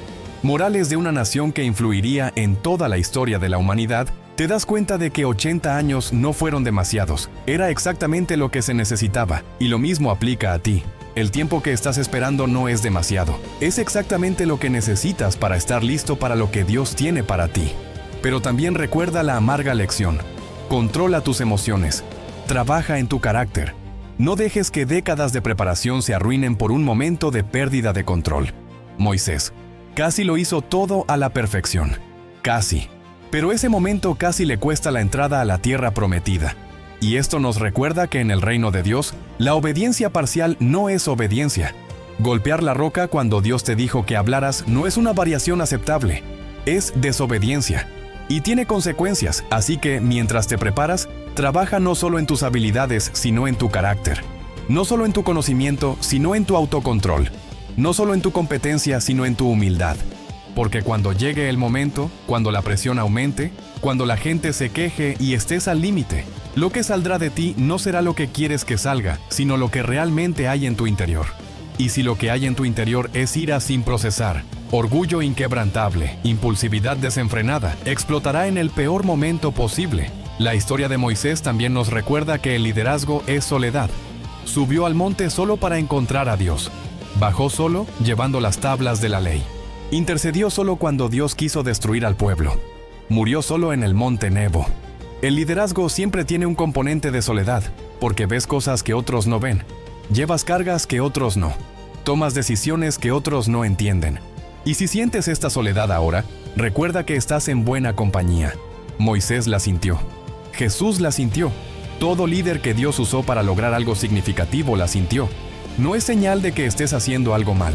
morales de una nación que influiría en toda la historia de la humanidad, te das cuenta de que 80 años no fueron demasiados. Era exactamente lo que se necesitaba, y lo mismo aplica a ti. El tiempo que estás esperando no es demasiado. Es exactamente lo que necesitas para estar listo para lo que Dios tiene para ti. Pero también recuerda la amarga lección. Controla tus emociones. Trabaja en tu carácter. No dejes que décadas de preparación se arruinen por un momento de pérdida de control. Moisés casi lo hizo todo a la perfección. Casi. Pero ese momento casi le cuesta la entrada a la tierra prometida. Y esto nos recuerda que en el reino de Dios, la obediencia parcial no es obediencia. Golpear la roca cuando Dios te dijo que hablaras no es una variación aceptable. Es desobediencia. Y tiene consecuencias, así que mientras te preparas, trabaja no solo en tus habilidades, sino en tu carácter. No solo en tu conocimiento, sino en tu autocontrol. No solo en tu competencia, sino en tu humildad. Porque cuando llegue el momento, cuando la presión aumente, cuando la gente se queje y estés al límite, lo que saldrá de ti no será lo que quieres que salga, sino lo que realmente hay en tu interior. Y si lo que hay en tu interior es ira sin procesar, orgullo inquebrantable, impulsividad desenfrenada, explotará en el peor momento posible. La historia de Moisés también nos recuerda que el liderazgo es soledad. Subió al monte solo para encontrar a Dios. Bajó solo, llevando las tablas de la ley. Intercedió solo cuando Dios quiso destruir al pueblo. Murió solo en el monte Nebo. El liderazgo siempre tiene un componente de soledad, porque ves cosas que otros no ven. Llevas cargas que otros no. Tomas decisiones que otros no entienden. Y si sientes esta soledad ahora, recuerda que estás en buena compañía. Moisés la sintió. Jesús la sintió. Todo líder que Dios usó para lograr algo significativo la sintió. No es señal de que estés haciendo algo mal.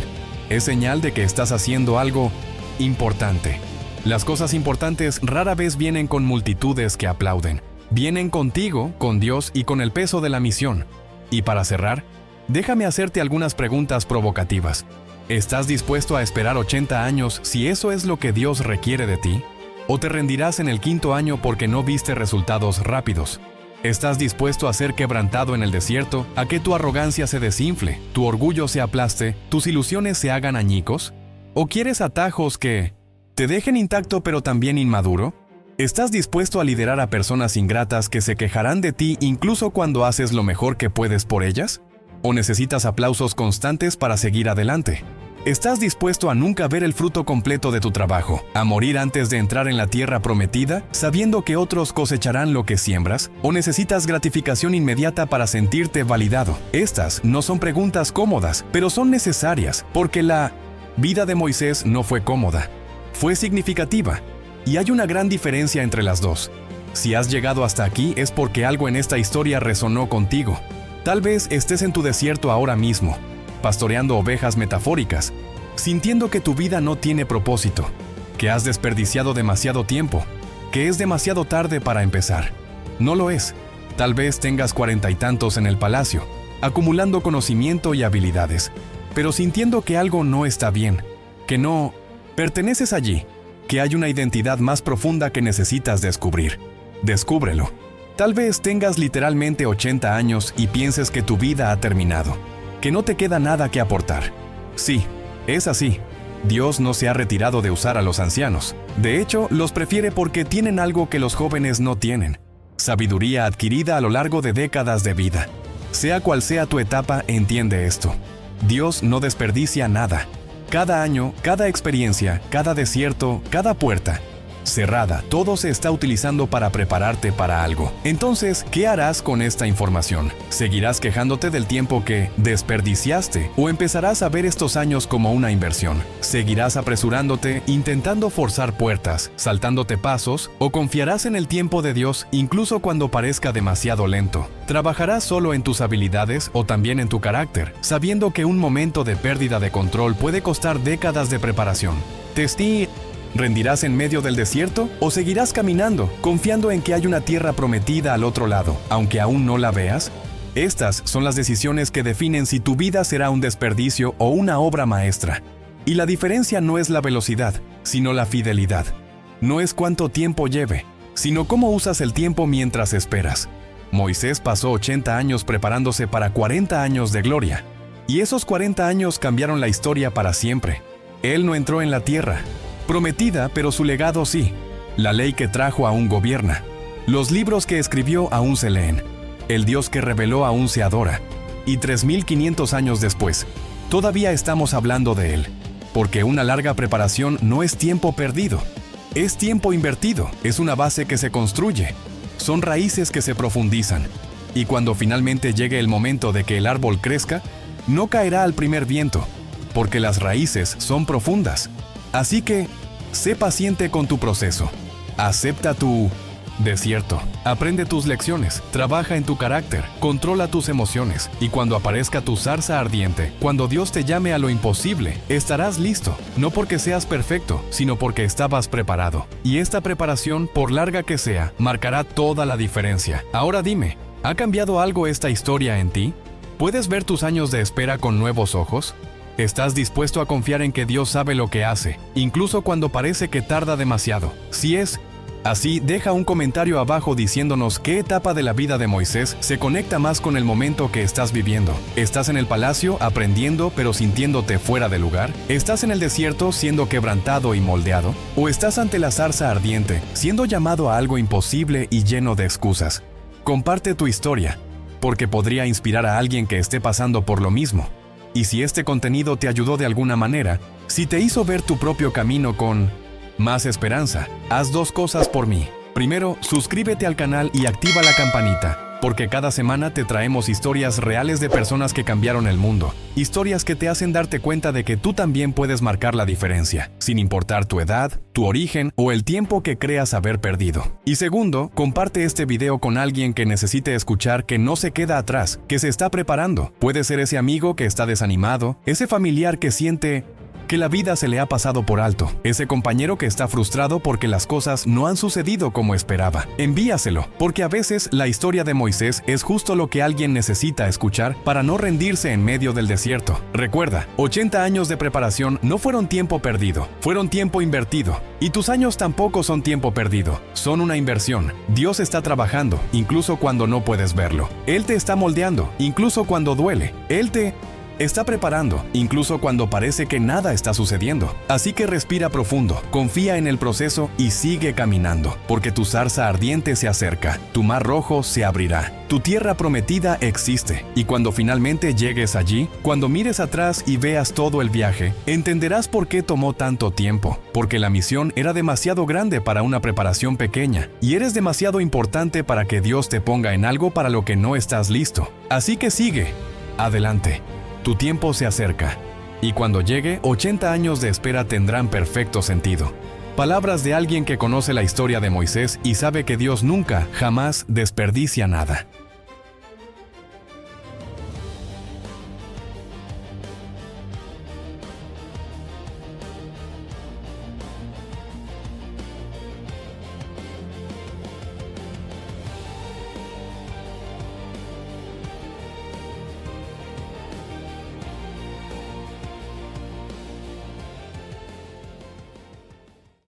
Es señal de que estás haciendo algo importante. Las cosas importantes rara vez vienen con multitudes que aplauden. Vienen contigo, con Dios y con el peso de la misión. Y para cerrar, déjame hacerte algunas preguntas provocativas. ¿Estás dispuesto a esperar 80 años si eso es lo que Dios requiere de ti? ¿O te rendirás en el 5.º año porque no viste resultados rápidos? ¿Estás dispuesto a ser quebrantado en el desierto, a que tu arrogancia se desinfle, tu orgullo se aplaste, tus ilusiones se hagan añicos? ¿O quieres atajos que te dejen intacto pero también inmaduro? ¿Estás dispuesto a liderar a personas ingratas que se quejarán de ti incluso cuando haces lo mejor que puedes por ellas? ¿O necesitas aplausos constantes para seguir adelante? ¿Estás dispuesto a nunca ver el fruto completo de tu trabajo, a morir antes de entrar en la tierra prometida, sabiendo que otros cosecharán lo que siembras? ¿O necesitas gratificación inmediata para sentirte validado? Estas no son preguntas cómodas, pero son necesarias, porque la vida de Moisés no fue cómoda, fue significativa, y hay una gran diferencia entre las dos. Si has llegado hasta aquí es porque algo en esta historia resonó contigo. Tal vez estés en tu desierto ahora mismo, pastoreando ovejas metafóricas, sintiendo que tu vida no tiene propósito, que has desperdiciado demasiado tiempo, que es demasiado tarde para empezar. No lo es. Tal vez tengas 40 y tantos en el palacio, acumulando conocimiento y habilidades, pero sintiendo que algo no está bien, que no perteneces allí, que hay una identidad más profunda que necesitas descubrir. Descúbrelo. Tal vez tengas literalmente 80 años y pienses que tu vida ha terminado, que no te queda nada que aportar. Sí, es así. Dios no se ha retirado de usar a los ancianos. De hecho, los prefiere porque tienen algo que los jóvenes no tienen: sabiduría adquirida a lo largo de décadas de vida. Sea cual sea tu etapa, entiende esto. Dios no desperdicia nada. Cada año, cada experiencia, cada desierto, cada puerta cerrada, todo se está utilizando para prepararte para algo. Entonces, ¿qué harás con esta información? ¿Seguirás quejándote del tiempo que desperdiciaste o empezarás a ver estos años como una inversión? ¿Seguirás apresurándote, intentando forzar puertas, saltándote pasos, o confiarás en el tiempo de Dios incluso cuando parezca demasiado lento? ¿Trabajarás solo en tus habilidades o también en tu carácter, sabiendo que un momento de pérdida de control puede costar décadas de preparación? ¿Rendirás en medio del desierto o seguirás caminando, confiando en que hay una tierra prometida al otro lado, aunque aún no la veas? Estas son las decisiones que definen si tu vida será un desperdicio o una obra maestra. Y la diferencia no es la velocidad, sino la fidelidad. No es cuánto tiempo lleve, sino cómo usas el tiempo mientras esperas. Moisés pasó 80 años preparándose para 40 años de gloria. Y esos 40 años cambiaron la historia para siempre. Él no entró en la tierra prometida, pero su legado sí. La ley que trajo aún gobierna. Los libros que escribió aún se leen. El Dios que reveló aún se adora. Y 3.500 años después, todavía estamos hablando de Él. Porque una larga preparación no es tiempo perdido. Es tiempo invertido. Es una base que se construye. Son raíces que se profundizan. Y cuando finalmente llegue el momento de que el árbol crezca, no caerá al primer viento, porque las raíces son profundas. Así que, sé paciente con tu proceso. Acepta tu desierto. Aprende tus lecciones. Trabaja en tu carácter. Controla tus emociones. Y cuando aparezca tu zarza ardiente, cuando Dios te llame a lo imposible, estarás listo. No porque seas perfecto, sino porque estabas preparado. Y esta preparación, por larga que sea, marcará toda la diferencia. Ahora dime, ¿ha cambiado algo esta historia en ti? ¿Puedes ver tus años de espera con nuevos ojos? ¿Estás dispuesto a confiar en que Dios sabe lo que hace, incluso cuando parece que tarda demasiado? Si es así, deja un comentario abajo diciéndonos qué etapa de la vida de Moisés se conecta más con el momento que estás viviendo. ¿Estás en el palacio aprendiendo pero sintiéndote fuera de lugar? ¿Estás en el desierto siendo quebrantado y moldeado? ¿O estás ante la zarza ardiente, siendo llamado a algo imposible y lleno de excusas? Comparte tu historia, porque podría inspirar a alguien que esté pasando por lo mismo. Y si este contenido te ayudó de alguna manera, si te hizo ver tu propio camino con más esperanza, haz 2 cosas por mí. Primero, suscríbete al canal y activa la campanita, porque cada semana te traemos historias reales de personas que cambiaron el mundo. Historias que te hacen darte cuenta de que tú también puedes marcar la diferencia, sin importar tu edad, tu origen o el tiempo que creas haber perdido. Y segundo, comparte este video con alguien que necesite escuchar que no se queda atrás, que se está preparando. Puede ser ese amigo que está desanimado, ese familiar que siente que la vida se le ha pasado por alto, ese compañero que está frustrado porque las cosas no han sucedido como esperaba. Envíaselo, porque a veces la historia de Moisés es justo lo que alguien necesita escuchar para no rendirse en medio del desierto. Recuerda, 80 años de preparación no fueron tiempo perdido, fueron tiempo invertido. Y tus años tampoco son tiempo perdido, son una inversión. Dios está trabajando, incluso cuando no puedes verlo. Él te está moldeando, incluso cuando duele. Él te está preparando, incluso cuando parece que nada está sucediendo. Así que respira profundo, confía en el proceso y sigue caminando, porque tu zarza ardiente se acerca, tu mar rojo se abrirá, tu tierra prometida existe. Y cuando finalmente llegues allí, cuando mires atrás y veas todo el viaje, entenderás por qué tomó tanto tiempo, porque la misión era demasiado grande para una preparación pequeña, y eres demasiado importante para que Dios te ponga en algo para lo que no estás listo. Así que sigue, adelante. Tu tiempo se acerca, y cuando llegue, 80 años de espera tendrán perfecto sentido. Palabras de alguien que conoce la historia de Moisés y sabe que Dios nunca, jamás desperdicia nada.